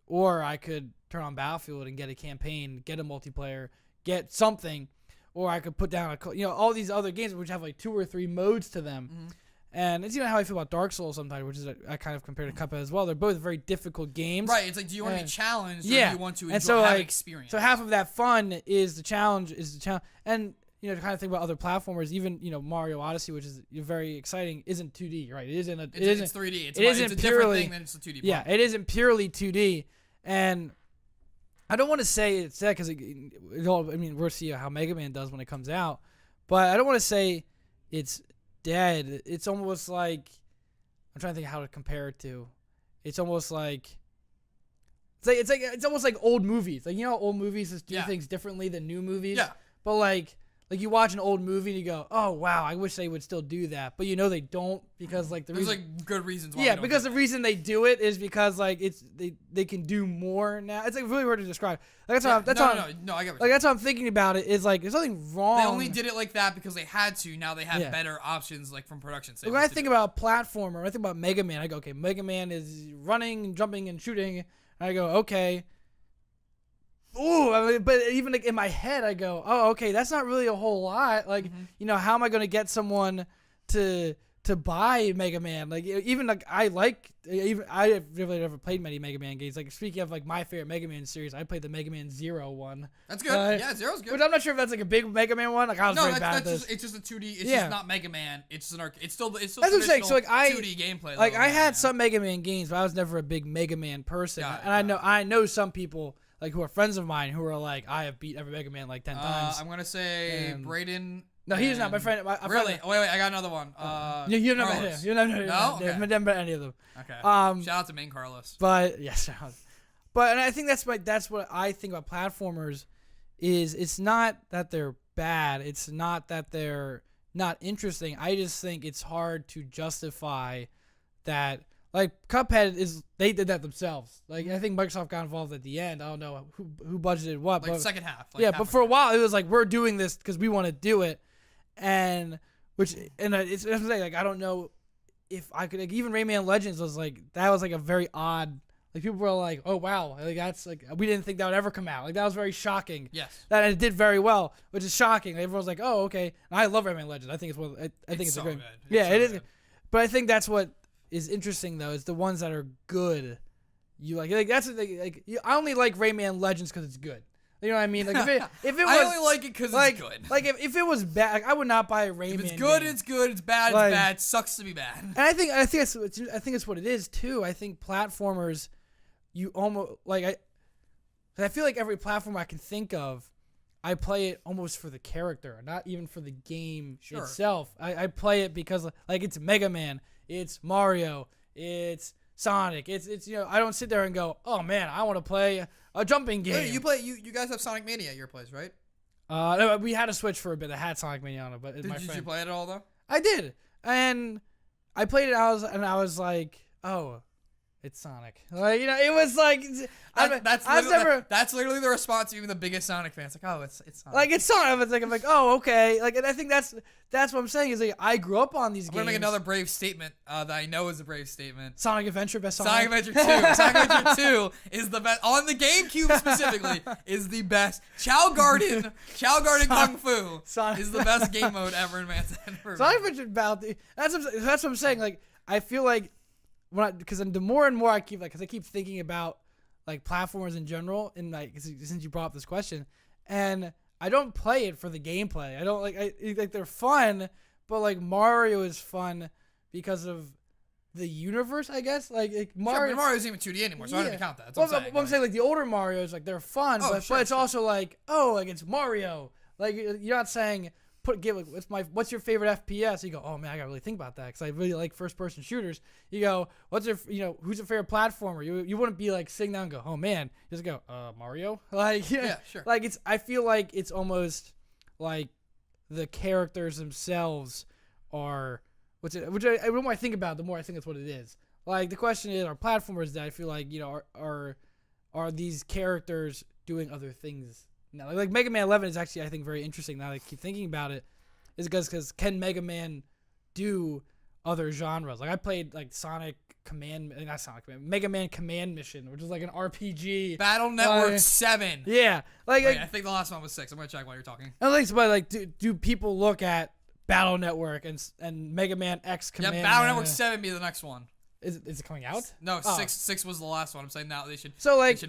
or I could turn on Battlefield and get a campaign, get a multiplayer, get something, or I could put down all these other games which have like 2 or 3 modes to them. Mm-hmm. And it's how I feel about Dark Souls sometimes, which is I kind of compare to Cuphead as well. They're both very difficult games. Right. It's like, do you want to be challenged, or do you want to have experience? So half of that fun is the challenge, and you know, to kind of think about other platformers, even, you know, Mario Odyssey, which is very exciting, isn't 2D, right? It's 3D. It's a different purely thing than it's a 2D. Yeah, it isn't purely 2D, and I don't want to say it's that because we'll see how Megaman does when it comes out, but I don't want to say it's dead. It's almost like, I'm trying to think how to compare it to. It's almost like it's almost like old movies. Like, you know how old movies just do things differently than new movies? Yeah. But like you watch an old movie and you go, oh wow, I wish they would still do that. But you know they don't, because like there's like good reasons why. Yeah, because the reason they do it is because like they can do more now. It's like really hard to describe. Like I get it. Like that's how I'm thinking about it. Is like there's nothing wrong. They only did it like that because they had to. Now they have better options, like from production standpoint. When I think about platformer, when I think about Mega Man, I go, okay, Mega Man is running, jumping, and shooting. And I go, okay. Ooh, I mean, but even like in my head, I go, oh, okay, that's not really a whole lot. Like, you know, how am I going to get someone to buy Mega Man? Like, even like I have really never played many Mega Man games. Like, speaking of like my favorite Mega Man series, I played the Mega Man Zero one. That's good. Yeah, Zero's good. But I'm not sure if that's like a big Mega Man one. Like, I was very bad at this. It's just a 2D. It's just not Mega Man. It's an arcade. It's still that's what I'm saying. So like 2D gameplay. Like I had some Mega Man games, but I was never a big Mega Man person. I know some people, like, who are friends of mine, who are like, I have beat every Mega Man like 10 times. I'm gonna say Braden. No, he's not my friend. Really? Wait, I got another one. You've never met him. You've never met any of them. Okay. Shout out to Main Carlos. But yes, and I think that's what I think about platformers. Is it's not that they're bad. It's not that they're not interesting. I just think it's hard to justify that. Like, Cuphead they did that themselves. Like, I think Microsoft got involved at the end. I don't know who budgeted what. Like, but second half. Like but for a while, it was like, we're doing this because we want to do it. And it's like, I don't know if I could, like, even Rayman Legends was like, that was like a very odd, like, people were like, oh wow, like that's like, we didn't think that would ever come out. Like, that was very shocking. Yes. That it did very well, which is shocking. Like, everyone's like, oh, okay. And I love Rayman Legends. I think it's one. I think it's a great. Yeah, it is. But I think that's what is interesting though, is the ones that are good. You like that's the thing. Like, I only like Rayman Legends because it's good. You know what I mean? Like, if it was, I only like it because it's good. Like, if it was bad, like, I would not buy a Rayman. If it's good, game. it's good. It's bad, like, it's bad. It sucks to be bad. And I think it's what it is too. I think platformers, you almost like I feel like every platform I can think of, I play it almost for the character, not even for the game itself. I play it because like it's Mega Man, it's Mario, it's Sonic. It's I don't sit there and go, oh man, I want to play a jumping game. Wait, you guys have Sonic Mania at your place, right? No, we had a Switch for a bit. I had Sonic Mania on it, but Did you play it at all though? I did, and I played it. I was like, oh, it's Sonic. Like it was like That's literally the response of even the biggest Sonic fans. Like, oh, it's Sonic. Like it's Sonic. I'm like, oh, okay. Like, and I think that's what I'm saying is like I grew up on these games. I'm gonna make another brave statement that I know is a brave statement. Sonic Adventure, best Sonic. Sonic Adventure 2. Sonic Adventure 2 is the best on the GameCube specifically. Is the best. Chow Garden Kung Fu is the best game mode ever in Man's Sonic Adventure that's what I'm saying. Like I feel like because the more and more I keep because I keep thinking about like platformers in general, and like since you brought up this question, and I don't play it for the gameplay. I don't like they're fun, but like Mario is fun because of the universe, I guess. Like Mario. Sure, but Mario isn't even 2D anymore, so I don't even count that. That's what I'm saying like the older Marios, like they're fun, but it's also like like it's Mario. Like you're not saying what's your favorite FPS? You go, oh man, I gotta really think about that because I really like first person shooters. You go, who's your favorite platformer? You wouldn't be like sitting down and go, oh man, you just go, Mario. Like yeah, sure. Like I feel like it's almost like the characters themselves are when I think about it, the more I think that's what it is. Like the question is, are platformers that I feel like are these characters doing other things? Now, like Mega Man 11 is actually, I think, very interesting now that I keep thinking about it, is because can Mega Man do other genres? Like I played like Mega Man Command Mission, which is like an RPG. Battle Network 7. Yeah. Wait, I think the last one was 6. I'm going to check while you're talking. At least, but like, do people look at Battle Network and Mega Man X Command? Yeah, Battle Network 7 be the next one. Is it coming out? No, 6 was the last one. I'm saying now they should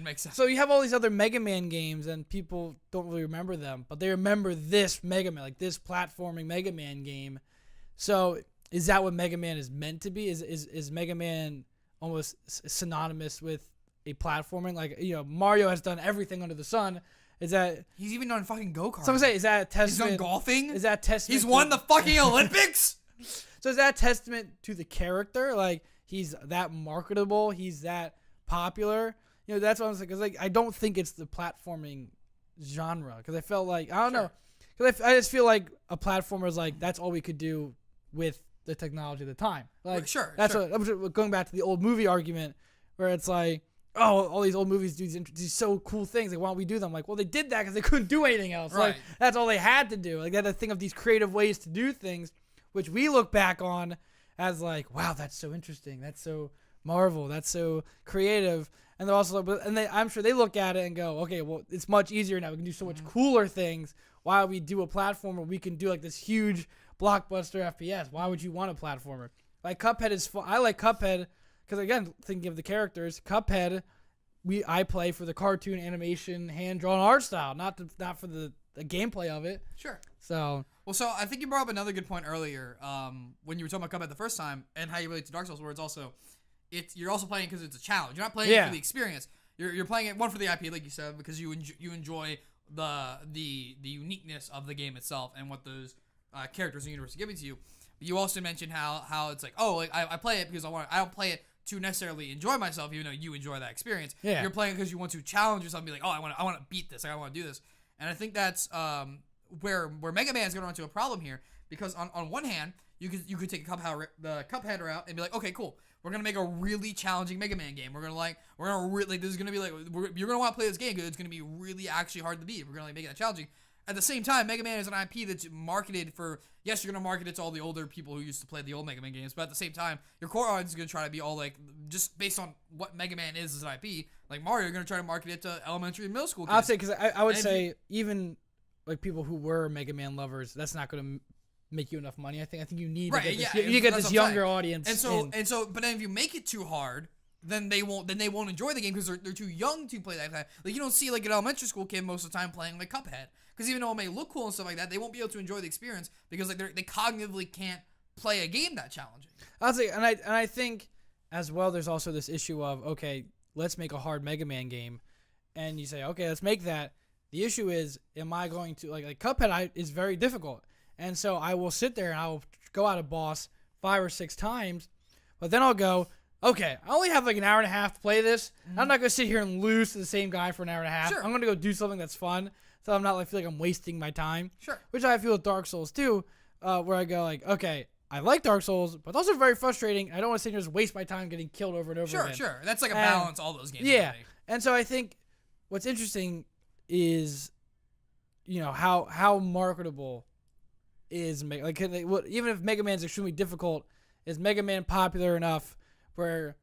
make sense. So you have all these other Mega Man games and people don't really remember them, but they remember this Mega Man, like this platforming Mega Man game. So is that what Mega Man is meant to be? Is Mega Man almost synonymous with a platforming? Like, Mario has done everything under the sun. Is that he's even done fucking go-kart? Someone say, is that a testament? He's done golfing? Is that a testament? He's won the fucking Olympics? So is that a testament to the character? Like, he's that marketable. He's that popular. That's what I'm saying. Because like, I don't think it's the platforming genre. Because I felt like I don't know. Because I just feel like a platformer is like that's all we could do with the technology at the time. Like that's what going back to the old movie argument where it's like, oh, all these old movies do these so cool things. Like, why don't we do them? Like, well, they did that because they couldn't do anything else. Right. Like, that's all they had to do. Like, they had to think of these creative ways to do things, which we look back on as like, wow, that's so interesting. That's so Marvel. That's so creative. And they're also, I'm sure they look at it and go, okay, well, it's much easier now. We can do so much cooler things. Why would we do a platformer? We can do like this huge blockbuster FPS. Why would you want a platformer? Like Cuphead is fun. I like Cuphead because again, thinking of the characters, Cuphead, I play for the cartoon animation, hand drawn art style, not for the gameplay of it. Sure. So I think you brought up another good point earlier when you were talking about Cuphead the first time and how you relate to Dark Souls, where you're also playing because it's a challenge. You're not playing it for the experience. You're playing it one for the IP, like you said, because you enjoy the uniqueness of the game itself and what those characters in the universe are giving to you. But you also mentioned how it's like, I play it because I don't play it to necessarily enjoy myself, even though you enjoy that experience. Yeah. You're playing because you want to challenge yourself and be like, oh, I want to beat this. I want to do this. And I think that's where Mega Man is going to run into a problem here, because on one hand, you could take the Cuphead route and be like, okay, cool. We're gonna make a really challenging Mega Man game. We're gonna really this is gonna be like you're gonna want to play this game because it's gonna be really actually hard to beat. We're gonna make it challenging. At the same time, Mega Man is an IP that's marketed for. Yes, you're gonna market it to all the older people who used to play the old Mega Man games, but at the same time, your core audience is gonna try to be all like just based on what Mega Man is as an IP. Like Mario, you're gonna try to market it to elementary and middle school kids. I'd say because I would say even like people who were Mega Man lovers, that's not gonna make you enough money. I think you need to get this younger audience. And so, but then if you make it too hard, then they won't enjoy the game because they're too young to play that kind. Like you don't see like an elementary school kid most of the time playing like Cuphead, because even though it may look cool and stuff like that, they won't be able to enjoy the experience because like they cognitively can't play a game that challenging. I'll say, and I think as well, there's also this issue of okay, let's make a hard Mega Man game, and you say okay, let's make that. The issue is, am I going to like Cuphead is very difficult. And so I will sit there and I will go out a boss 5 or 6 times, but then I'll go, okay, I only have like an hour and a half to play this. I'm not gonna sit here and lose to the same guy for an hour and a half. Sure. I'm gonna go do something that's fun, so I'm not like feel like I'm wasting my time. Sure. Which I feel with Dark Souls too, where I go like, okay, I like Dark Souls, but it's also very frustrating. I don't want to sit here and just waste my time getting killed over and over again. Sure. That's like a balance. All those games. Yeah, and so I think what's interesting is, how marketable is like even if Mega Man's extremely difficult, is Mega Man popular enough where,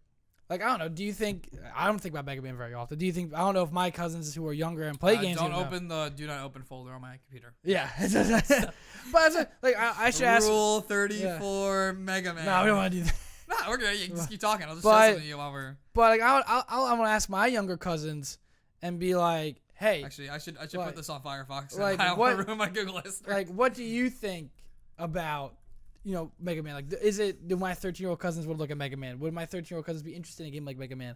like, I don't know, do you think, I don't think about Mega Man very often. Do you think, I don't know if my cousins who are younger and play games. Don't open the do not open folder on my computer. Yeah. But like, I should ask. Rule 34 Mega Man. No, we don't want to do that. No, we're good. You can just keep talking. I'll just show something to you while we're. But like, I want to ask my younger cousins and be like, hey. Actually, I should put this on Firefox. Like, I don't want to ruin my Google history. Like, what do you think about, Mega Man? Like, do my 13-year-old cousins would look at Mega Man? Would my 13-year-old cousins be interested in a game like Mega Man?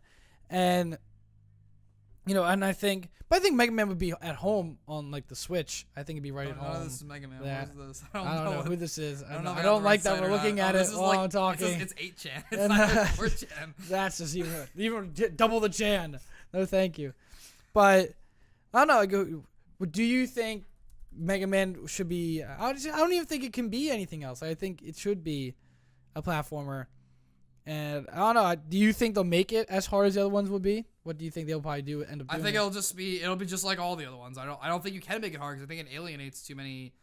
And, and I think Mega Man would be at home on, like, the Switch. I think it'd be right at home. This is Mega Man. Yeah. What is this? I don't know who this is. I I don't like that we're looking at it while I'm talking. It's 8chan. It's not 4chan. That's just even double the chan. No, thank you. But, I don't know. Do you think Mega Man should be? I don't even think it can be anything else. I think it should be a platformer. And I don't know. Do you think they'll make it as hard as the other ones would be? What do you think they'll probably end up doing? I think it'll be just like all the other ones. I don't think you can make it hard because I think it alienates too many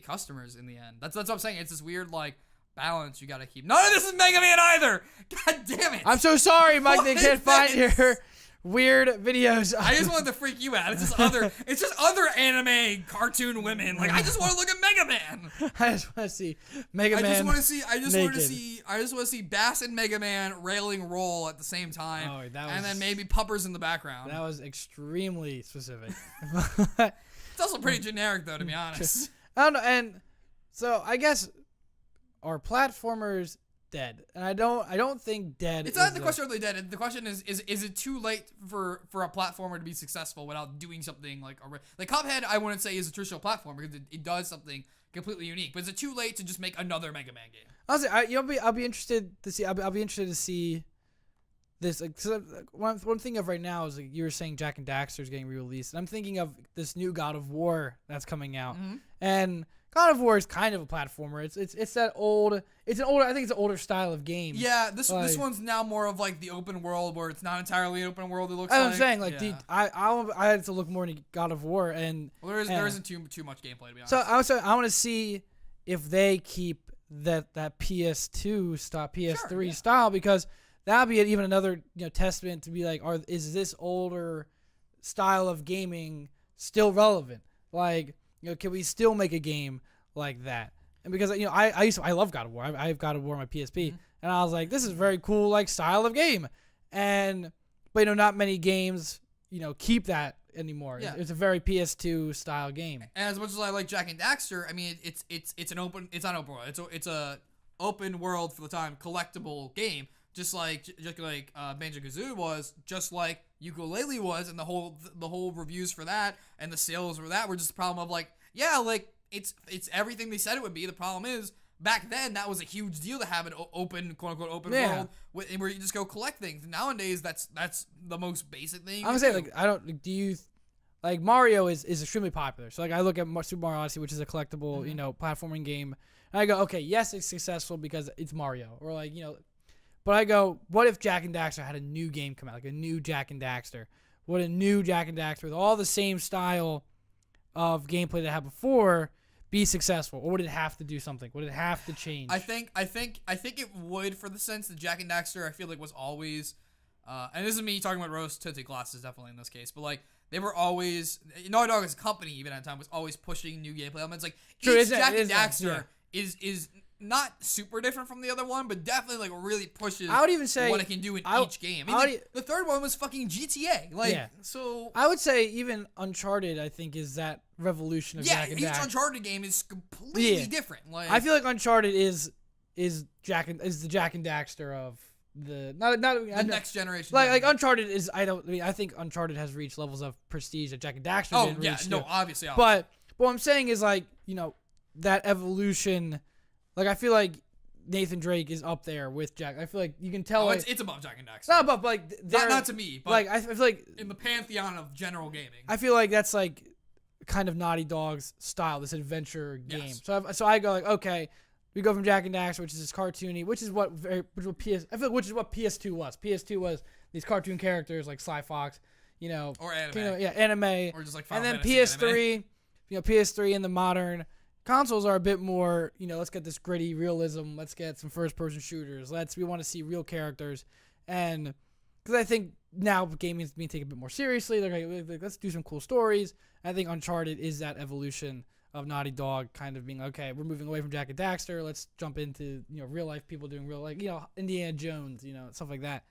customers in the end. That's what I'm saying. It's this weird like balance you got to keep. None of this is Mega Man either. God damn it. I'm so sorry, Mike. They can't find your weird videos. I just wanted to freak you out. It's just other anime cartoon women. Like, I just want to look at Mega Man. I just want to see Mega Man. I just want to see Bass and Mega Man railing roll at the same time. Oh, and then maybe puppers in the background. That was extremely specific. It's also pretty generic though, to be honest. I don't know, and so I guess are platformers dead? And I don't think dead. It's not the question really dead. The question is it too late for a platformer to be successful without doing something like Cuphead? I wouldn't say is a traditional platformer because it does something completely unique. But is it too late to just make another Mega Man game? I'll be interested to see. I'll be interested to see this. Like, so what I'm thinking of right now is like you were saying, Jack and Daxter's getting re-released, and I'm thinking of this new God of War that's coming out, and God of War is kind of a platformer. It's that old. It's an older. I think it's an older style of game. Yeah, this one's now more of like the open world where it's not entirely an open world. It looks. I'm saying I had to look more into God of War and there isn't too much gameplay to be honest. So I want to see if they keep that PS2 style, PS3 style, because that'll be even another testament to be like, is this older style of gaming still relevant? Like, can we still make a game like that? And because I love God of War. I have God of War on my PSP, and I was like, this is very cool, like style of game. But not many games keep that anymore. Yeah. It's a very PS2 style game. And as much as I like Jack and Daxter, I mean it's not open world. It's a open world for the time collectible game. Just like Banjo-Kazooie was, just like Ukulele was, and the whole reviews for that and the sales for that were just the problem of like, it's everything they said it would be. The problem is back then that was a huge deal to have an open, quote unquote, open world where you just go collect things. Nowadays that's the most basic thing. I'm saying Mario is extremely popular. So like I look at Super Mario Odyssey, which is a collectible platforming game, and I go, okay, yes, it's successful because it's Mario, or like But I go, what if Jack and Daxter had a new game come out, like a new Jack and Daxter? Would a new Jack and Daxter with all the same style of gameplay that it had before be successful, or would it have to do something? Would it have to change? I think it would, for the sense that Jack and Daxter I feel like was always, and this is me talking about rose-tinted glasses definitely in this case, but like they were always, Naughty Dog as a company even at the time was always pushing new gameplay elements. Like each Jack and Daxter is not super different from the other one, but definitely like really pushes I would even say what it can do in each game. I mean, the third one was fucking GTA. So I would say even Uncharted, I think, is that revolution of Jack and Daxter. Each Uncharted game is completely different. Like I feel like Uncharted is the Jack and Daxter of the next generation. Like Uncharted is I think Uncharted has reached levels of prestige that Jack and Daxter didn't reach. Obviously. But what I'm saying is like that evolution. Like I feel like Nathan Drake is up there with Jack. I feel like you can tell. Oh, like, it's above Jack and Daxter. it's not above, but like Not to me, but like I feel like in the pantheon of general gaming. I feel like that's like kind of Naughty Dog's style, this adventure game. Yes. So I go like, okay, we go from Jack and Daxter, which is this cartoony, which is what PS2 was. PS2 was these cartoon characters like Sly Fox, Or anime. Anime. Or just like And Final then Fantasy PS3, PS3 and the modern consoles are a bit more, let's get this gritty realism. Let's get some first-person shooters. We want to see real characters. And because I think now gaming is being taken a bit more seriously. They're like, let's do some cool stories. I think Uncharted is that evolution of Naughty Dog kind of being, okay, we're moving away from Jack and Daxter. Let's jump into, real life people doing real, like, Indiana Jones, stuff like that.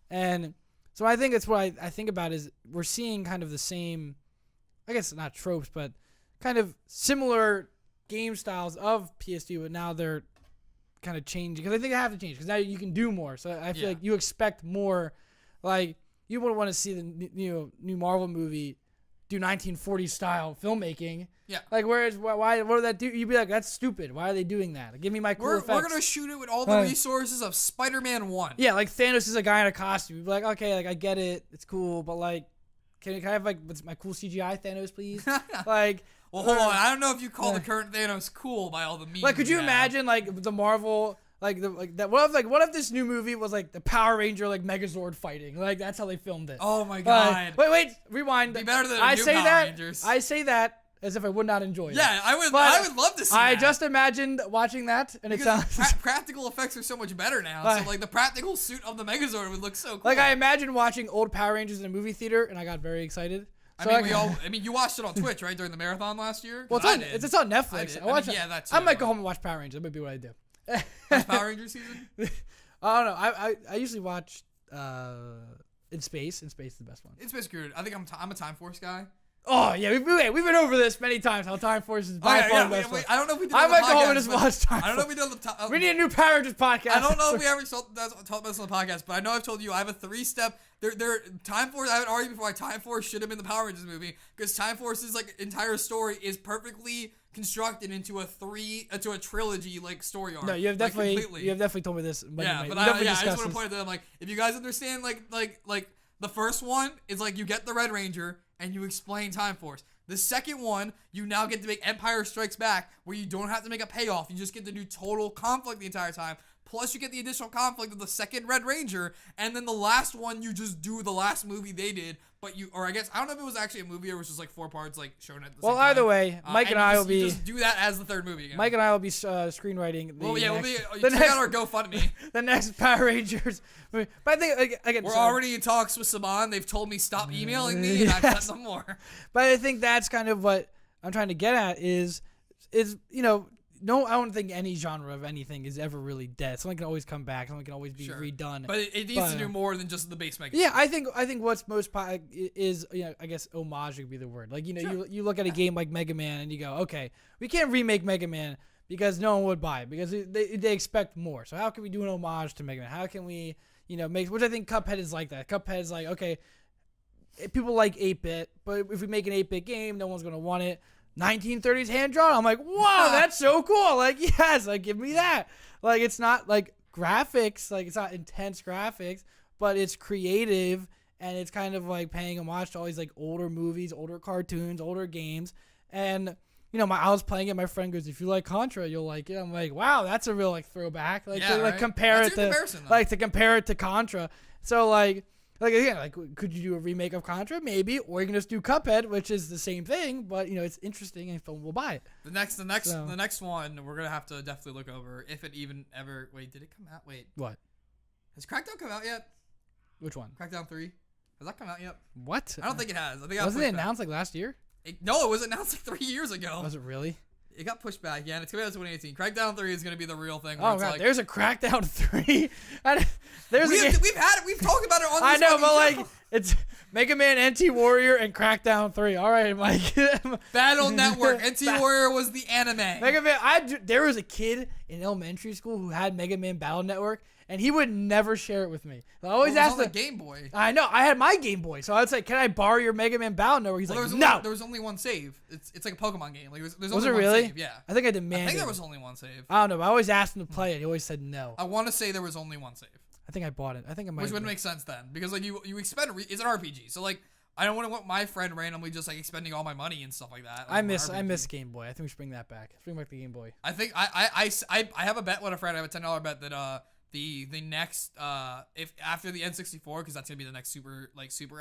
And so I think it's what I think about is we're seeing kind of the same, I guess not tropes, but kind of similar game styles of PS2, but now they're kind of changing because I think they have to change because now you can do more. So I feel like you expect more. Like you wouldn't want to see the new Marvel movie do 1940s style filmmaking. Yeah. Like why what did that do? You'd be like, that's stupid. Why are they doing that? Like, give me my cool effects. We're gonna shoot it with all the resources of Spider-Man 1. Yeah, like Thanos is a guy in a costume. You'd be like, okay, like I get it, it's cool, but like, can I have like my cool CGI Thanos, please? Like. Well, hold on. I don't know if you call the current Thanos cool by all the memes. Like, could you imagine like the Marvel like that? What if this new movie was like the Power Ranger like Megazord fighting? Like that's how they filmed it. Oh my god! Wait, rewind. Be better than I new say Power that. Rangers. I say that as if I would not enjoy it. Yeah, I would love to see. I that. just imagined watching that, and it sounds practical effects are so much better now. So like the practical suit of the Megazord would look so cool. Like I imagine watching old Power Rangers in a movie theater, and I got very excited. So I mean, you watched it on Twitch, right, during the marathon last year? Well, it's on Netflix. That's. I might go home and watch Power Rangers. That might be what I do. Power Rangers season? I don't know. I usually watch In Space. In Space is the best one. In Space is good. I think I'm a Time Force guy. Oh yeah, we've been over this many times. How Time Force is by far the best one. I don't know if we did. I might go home and just watch Time Force. I don't know if we did on the we need a new Power Rangers podcast. I don't know if we ever talked about this on the podcast, but I know I've told you I have a 3-step. Time Force. I would argue before Time Force should have been the Power Rangers movie because Time Force's like entire story is perfectly constructed into a trilogy like story arc. No, you have definitely told me this. Yeah, but I just want to point to them like if you guys understand like the first one is like you get the Red Ranger and you explain Time Force. The second one, you now get to make Empire Strikes Back, where you don't have to make a payoff. You just get to do total conflict the entire time. Plus, you get the additional conflict of the second Red Ranger. And then the last one, you just do the last movie they did. But I don't know if it was actually a movie or it was just like 4 parts, like shown at the same time. Well, either way, Mike and I will be. Just do that as the third movie again. Mike and I will be screenwriting. We'll check out our GoFundMe. The next Power Rangers movie. But I think again, we're already in talks with Saban. They've told me stop emailing me, and I've sent them more. But I think that's kind of what I'm trying to get at is no, I don't think any genre of anything is ever really dead. Something can always come back. Something can always be redone. But it needs to do more than just the base Megaman. Yeah, I think what's most is I guess homage would be the word. Like you look at a game like Mega Man and you go, okay, we can't remake Mega Man because no one would buy it because they expect more. So how can we do an homage to Mega Man? How can we make, which I think Cuphead is like that. Cuphead is like, okay, people like 8-bit, but if we make an 8-bit game, no one's gonna want it. 1930s hand drawn. I'm like, whoa, that's so cool. Like, yes, like give me that. Like, it's not like graphics, like it's not intense graphics, but it's creative and it's kind of like paying homage to all these like older movies, older cartoons, older games. And I was playing it. My friend goes, "If you like Contra, you'll like it." I'm like, "Wow, that's a real like throwback." Like compare it to compare it to Contra. So could you do a remake of Contra? Maybe, or you can just do Cuphead, which is the same thing, but it's interesting and someone will buy it. The next one we're gonna have to definitely look over if it even ever. Wait, did it come out? Wait, what? Has Crackdown come out yet? Which one? Crackdown 3. Has that come out yet? What? I don't think it has. I think wasn't it announced like last year? No, it was announced like 3 years ago. Was it really? It got pushed back, yeah, and it's coming out in 2018. Crackdown 3 is going to be the real thing. Oh, God, there's a Crackdown 3? We've talked about it on this I know, but like, it's Mega Man, NT Warrior, and Crackdown 3. All right, Mike. Battle Network. NT Warrior was the anime. Mega Man, there was a kid in elementary school who had Mega Man Battle Network, and he would never share it with me. I always Well, it was asked on the the Game Boy. I know. I had my Game Boy, so I would say, "Can I borrow your Mega Man Battle Network?" He's Well, like, there "No." was only one save. It's like a Pokemon game. Like there's Was only it one really? save. Yeah. I think I I demanded. think there was only one save. I don't know. I always asked him to play it. He always said no. I want to say there was only one save, I think I bought it. I think I might. which would make sense then, because like you expend it's an RPG, so like I don't want my friend randomly just like expending all my money and stuff like that. I like, miss Game Boy. I think we should bring that back. Let's bring back the Game Boy. I think I have a bet with a friend. I have a $10 bet that the next if after the N64, because that's gonna be the next Super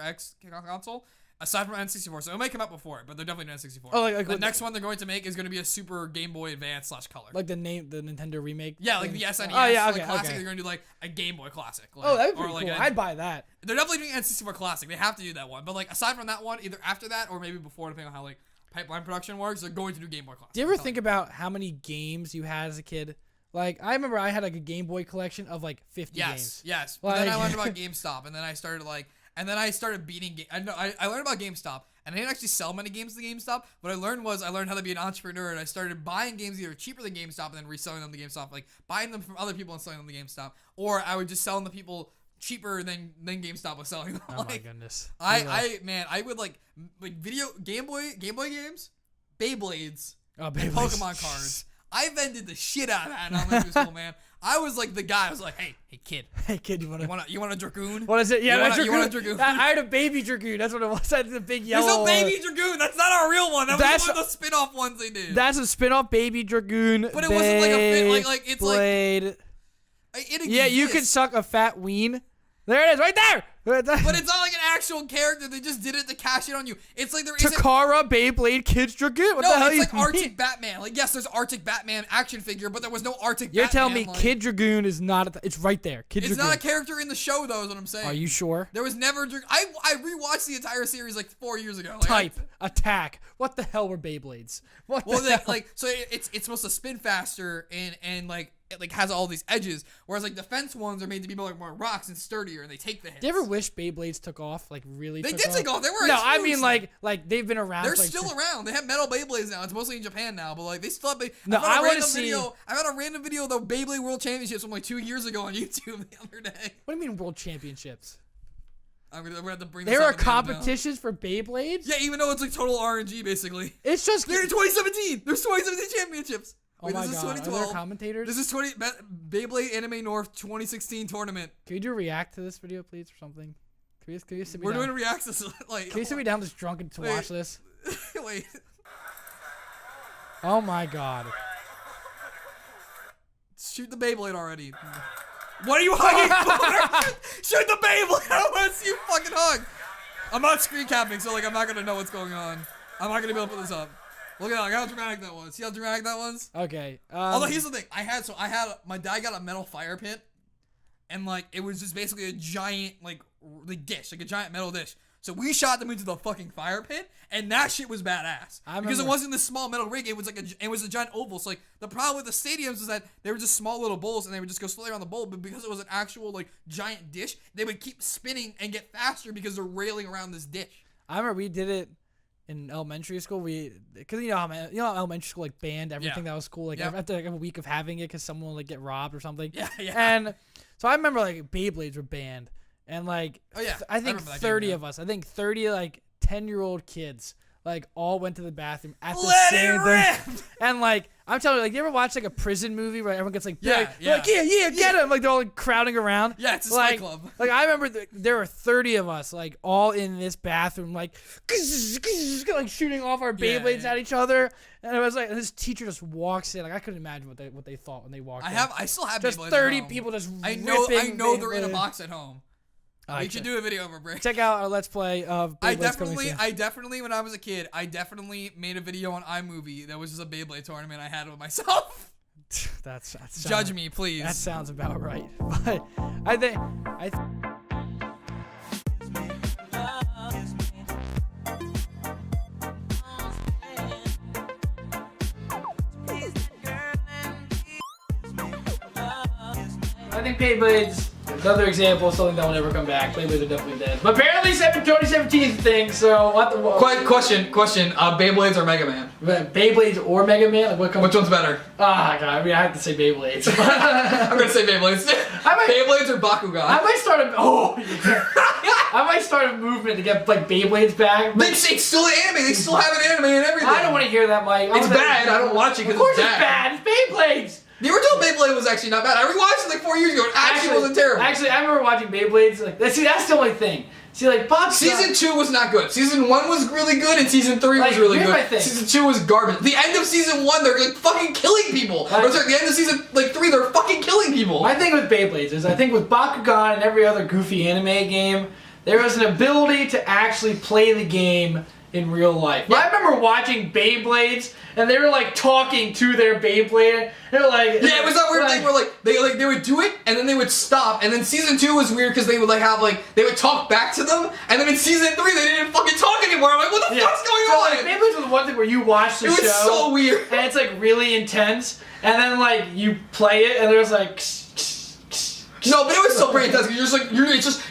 X console. Aside from N64, so it might come out before it, but they're definitely N64. Oh, like the next one they're going to make is going to be a Super Game Boy Advance / Color. Like the Nintendo remake. Yeah, like the SNES. Oh yeah, okay, classic. okay. They're going to do like a Game Boy Classic. Like, Oh, that'd be or pretty like cool. I'd buy that. They're definitely doing N64 Classic. They have to do that one. But like aside from that one, either after that or maybe before, depending on how like pipeline production works, they're going to do Game Boy Classic. Do you ever think about how many games you had as a kid? Like I remember I had like a Game Boy collection of like 50 games. Yes. Like, But then I learned about GameStop, and then I started beating. I learned about GameStop, and I didn't actually sell many games to GameStop. What I learned how to be an entrepreneur, and I started buying games either cheaper than GameStop and then reselling them to GameStop, like buying them from other people and selling them to GameStop, or I would just sell them to people cheaper than GameStop was selling them. Oh my goodness. I would like Game Boy games, Beyblades, Oh, and Beyblades. Pokemon cards. I vended the shit out of that in elementary school, man. I was like the guy. I was like, hey kid, Hey kid, you want a Dragoon? What is it? Yeah, you want a Dragoon? I had a baby Dragoon. That's what it was. That's the big There's yellow. no baby Dragoon. That's not our real one. That was one of the spin-off ones they did. That's a spin-off baby Dragoon. But it wasn't like a fit. Like it's Blade. like it exists. Yeah, you could suck a fat ween. There it is, right there. But it's not like an actual character. They just did it to cash it on you. It's like there isn't. Takara Beyblade Kids Dragoon. What the hell No, you it's like mean? Arctic Batman. Like yes, there's Arctic Batman action figure, but there was no Arctic. You're Batman. telling me like, Kid Dragoon is not? It's right there. Kid It's Dragoon. not a character in the show, though. Is what I'm saying. Are you sure? There was never. I rewatched the entire series like 4 years ago. Like, Type attack. What the hell were Beyblades? What Well, the hell? so it's supposed to spin faster and like it like has all these edges, whereas like defense ones are made to be more rocks and sturdier, and they take the hits. Do you ever wish Beyblades took off? Like really? They took did take off. They were. No, I huge. mean like they've been around. They're for, like, still around. They have metal Beyblades now. It's mostly in Japan now, but like they still have. No, I want to see. I got a random video of the Beyblade World Championships from like 2 years ago on YouTube the other day. What do you mean World Championships? We're gonna have to bring. This There up are and nail it down. competitions for Beyblades. Yeah, even though it's like total RNG basically. It's just. They're in 2017. There's 2017 championships. Oh Wait, my this is god! Are 2012. there commentators? This is Beyblade Anime North 2016 tournament. Can you do a react to this video, please, or something? Can you sit me We're down? doing reacts to like. Can you sit me down just drunken to Wait. watch this? Wait. Oh my god! Shoot the Beyblade already. What are you hugging for? Shoot the Beyblade! I don't want to see you fucking hug. I'm not screen capping, so like I'm not gonna know what's going on. I'm not gonna be able to put this up. Look at how dramatic that was. See how dramatic that was? Okay. Although here's the thing, my dad got a metal fire pit, and like it was just basically a giant like dish, like a giant metal dish. So we shot them into the fucking fire pit, and that shit was badass. Because it wasn't this small metal rig; it was like it was a giant oval. So like the problem with the stadiums is that they were just small little bowls, and they would just go slowly around the bowl. But because it was an actual like giant dish, they would keep spinning and get faster because they're railing around this dish. I remember we did it in elementary school. Because you know how elementary school like banned everything that was cool. Like after like a week of having it, because someone would like get robbed or something. Yeah. And so I remember like Beyblades were banned, and like I think 30 of us. I think 30 like 10-year-old kids like all went to the bathroom at the same time. And like I'm telling you, like you ever watch like a prison movie where everyone gets like like get him, like they're all like crowding around. Yeah, it's a like, Fight Club. Like I remember there were 30 of us like all in this bathroom like like shooting off our Beyblades at each other, and it was like this teacher just walks in. Like I couldn't imagine what they thought when they walked in. I still have just Beyblades 30 at home. people just I know they're in a Beyblade. box at home. We should do a video over break. Check out our Let's Play of Beyblades I definitely, when I was a kid, I definitely made a video on iMovie that was just a Beyblade tournament I had with myself. That's Judge me, please. That sounds about right. But I think Beyblades Another example of something that will never come back. Beyblades are definitely dead. But apparently 2017 is a thing, so what the... Question, Beyblades or Megaman? Beyblades or Mega Man? Like, what comes... Which one's better? Ah, God, I mean, I have to say Beyblades. I'm gonna say Beyblades. Beyblades or Bakugan? I might start a... Oh, yeah. I might start a movement to get, like, Beyblades back. It's still an anime. They still have an anime and everything. I don't want to hear that, Mike. It's bad. I don't watch it because it's bad. Of course it's bad. It's Beyblades. The original Beyblade was actually not bad. I rewatched it like 4 years ago. It actually wasn't terrible. Actually, I remember watching Beyblades. Like, see, that's the only thing. See, like, Season 2 was not good. Season 1 was really good, and Season 3 was really good. Season 2 was garbage. The end of Season 1, they're like fucking killing people. Or sorry, the end of Season 3, they're fucking killing people. My thing with Beyblades is I think with Bakugan and every other goofy anime game, there was an ability to actually play the game in real life. Yeah. I remember watching Beyblades, and they were like talking to their Beyblade. They were like, yeah, it was that weird thing where they would do it, and then they would stop. And then Season 2 was weird because they would they would talk back to them. And then in Season 3, they didn't fucking talk anymore. I'm like, what the fuck's going on? Like, Beyblades was the one thing where you watch the show. It was so weird, and it's like really intense. And then like you play it, and there's like. No, but it was still pretty intense.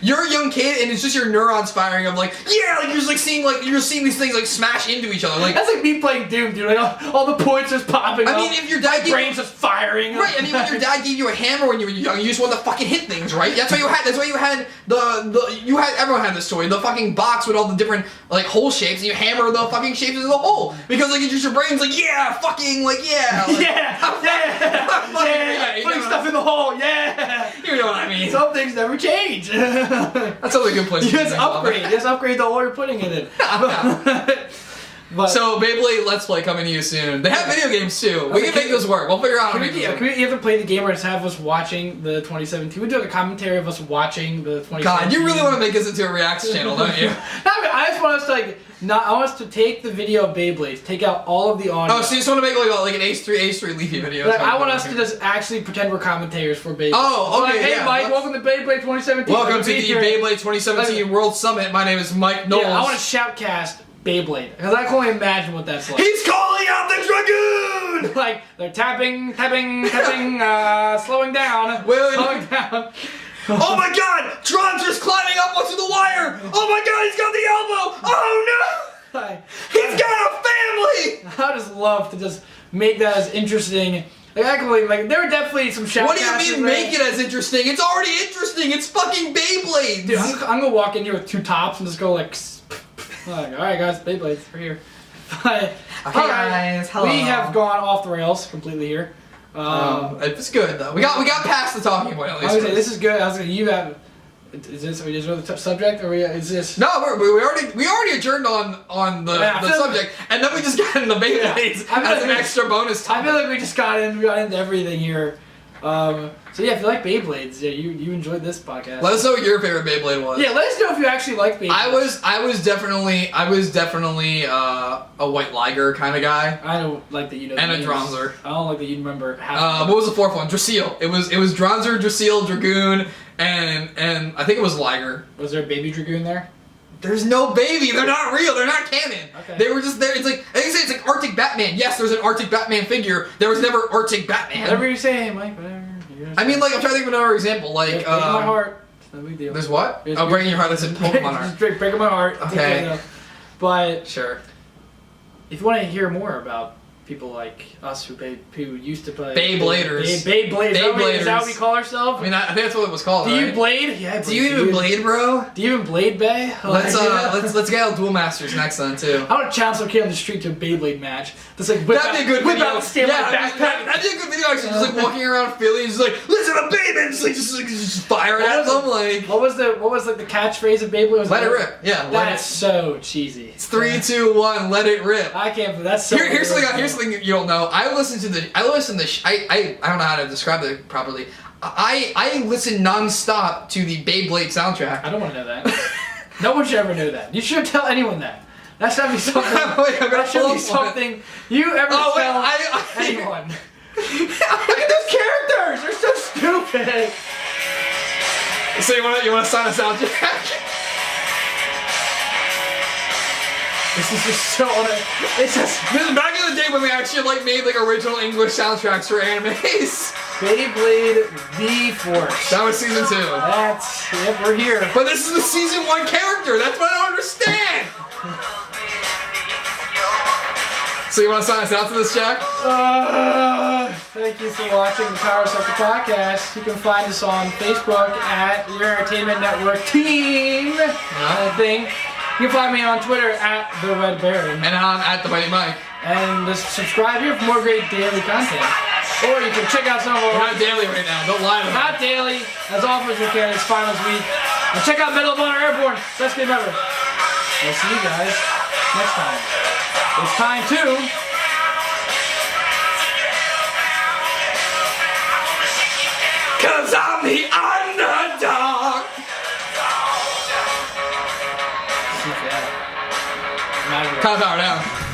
You're a young kid, and it's just your neurons firing of you're seeing these things like smash into each other. Like that's like me playing Doom, dude. Like all the points just popping. I mean, if your dad brain's just firing. Right. I mean, when your dad gave you a hammer when you were young, you just wanted to fucking hit things, right? That's why you had everyone had this toy, the fucking box with all the different like hole shapes, and you hammer the fucking shapes into the hole because like it's just your brain's like fucking like putting stuff in the hole, You know what I mean? Some things never change. That's a good place. You just upgrade. You just upgrade the hole you're putting it in. But, so Beyblade Let's Play coming to you soon. They have video games too. We can make this work. We'll figure out how to make this work. Can we either play the game or just have us watching the 2017? We do like a commentary of us watching the 2017. God, you really want to make this into a reacts channel, don't you? I just want us to I want us to take the video of Beyblades, take out all of the audio. Oh, so you just want to make like an H3 Leafy video? Like, I want us to just actually pretend we're commentators for Beyblades. Oh, okay, hey, Mike, welcome to Beyblade 2017. Welcome to the Beyblade 2017 World Summit. My name is Mike Knowles. Yeah, I want to shoutcast Beyblade, because I can only imagine what that's like. He's calling out the Dragoon! Like, they're tapping, slowing down, slowing down. Oh my god! Dronzer's climbing up onto the wire! Oh my god, he's got the elbow! Oh no! He's got a family! I just love to just make that as interesting. Like, I can believe, like, there were definitely some shoutcasts. What do you mean make it as interesting? It's already interesting! It's fucking Beyblades! Dude, I'm gonna walk in here with two tops and just go like alright guys, Beyblades, we're here. But, okay guys, hello. We have gone off the rails completely here. It's good though. We got past the talking point at least. I was saying, this is good. I was saying, you have. Is this another subject, or is this? No, we already adjourned on the subject, and then we just got into Beyblades as an extra bonus topic. I feel like we just got into everything here. So yeah, if you like Beyblades, yeah, you enjoyed this podcast. Let us know what your favorite Beyblade was. Yeah, let us know if you actually like Beyblades. I was definitely a White Liger kind of guy. I don't like that you know. And a Dronzer. I don't like that you remember. What was the fourth one? Drasil. It was Dronzer, Drasil, Dragoon, and I think it was Liger. Was there a baby Dragoon there? There's no baby. They're not real. They're not canon. Okay. They were just there. It's like I think it's like Arctic Batman. Yes, there's an Arctic Batman figure. There was never Arctic Batman. Whatever you say, Mike. Whatever. I mean, like I'm trying to think of another example. Like breaking my heart. It's no big deal. There's what? Breaking your heart. That's a Pokemon art. Breaking my heart. Okay. But sure. If you want to hear more about people like us who used to play Beybladers. Beybladers. Is that what we call ourselves? I mean, I think that's what it was called. Do you blade? Yeah. Do you even blade, bro? Do you even blade, Bay? Let's get out Duel Masters next then too. I want to challenge some kid on the street to a Beyblade match. That's like that'd be a good video. That'd be a good video actually. Just like walking around Philly, and just like listen to Beyblade, just fire it at them. Like what was the catchphrase of Beyblade? Let it rip. Yeah. That's so cheesy. It's 3, 2, 1. Let it rip. I can't believe that's so. Here's something you don't know. I don't know how to describe it properly. I listen nonstop to the Beyblade soundtrack. I don't want to know that. No one should ever know that. You shouldn't tell anyone that. That should be something. That should be something you ever tell anyone. Look at those characters. They're so stupid. So you want to sign us out, Jack? This is just so This is back in the day when we actually made original English soundtracks for animes. Beyblade V-Force. That was season 2. That's it. We're here. But this is the season 1 character. That's what I don't understand. So you want to sign us out to this, Jack? Thank you for watching the Power Sucker Podcast. You can find us on Facebook at Your Entertainment Network Team. Thing. You can find me on Twitter at The Red Berry. And I'm at The Mighty Mike. And just subscribe here for more great daily content. Or you can check out some of our... We're not daily right now. Don't lie to me. Not daily. As offers we can. It's finals week. And check out Medal of Honor Airborne. Best game ever. We'll see you guys next time. It's time to... Cause I'm the underdog. Calm down now.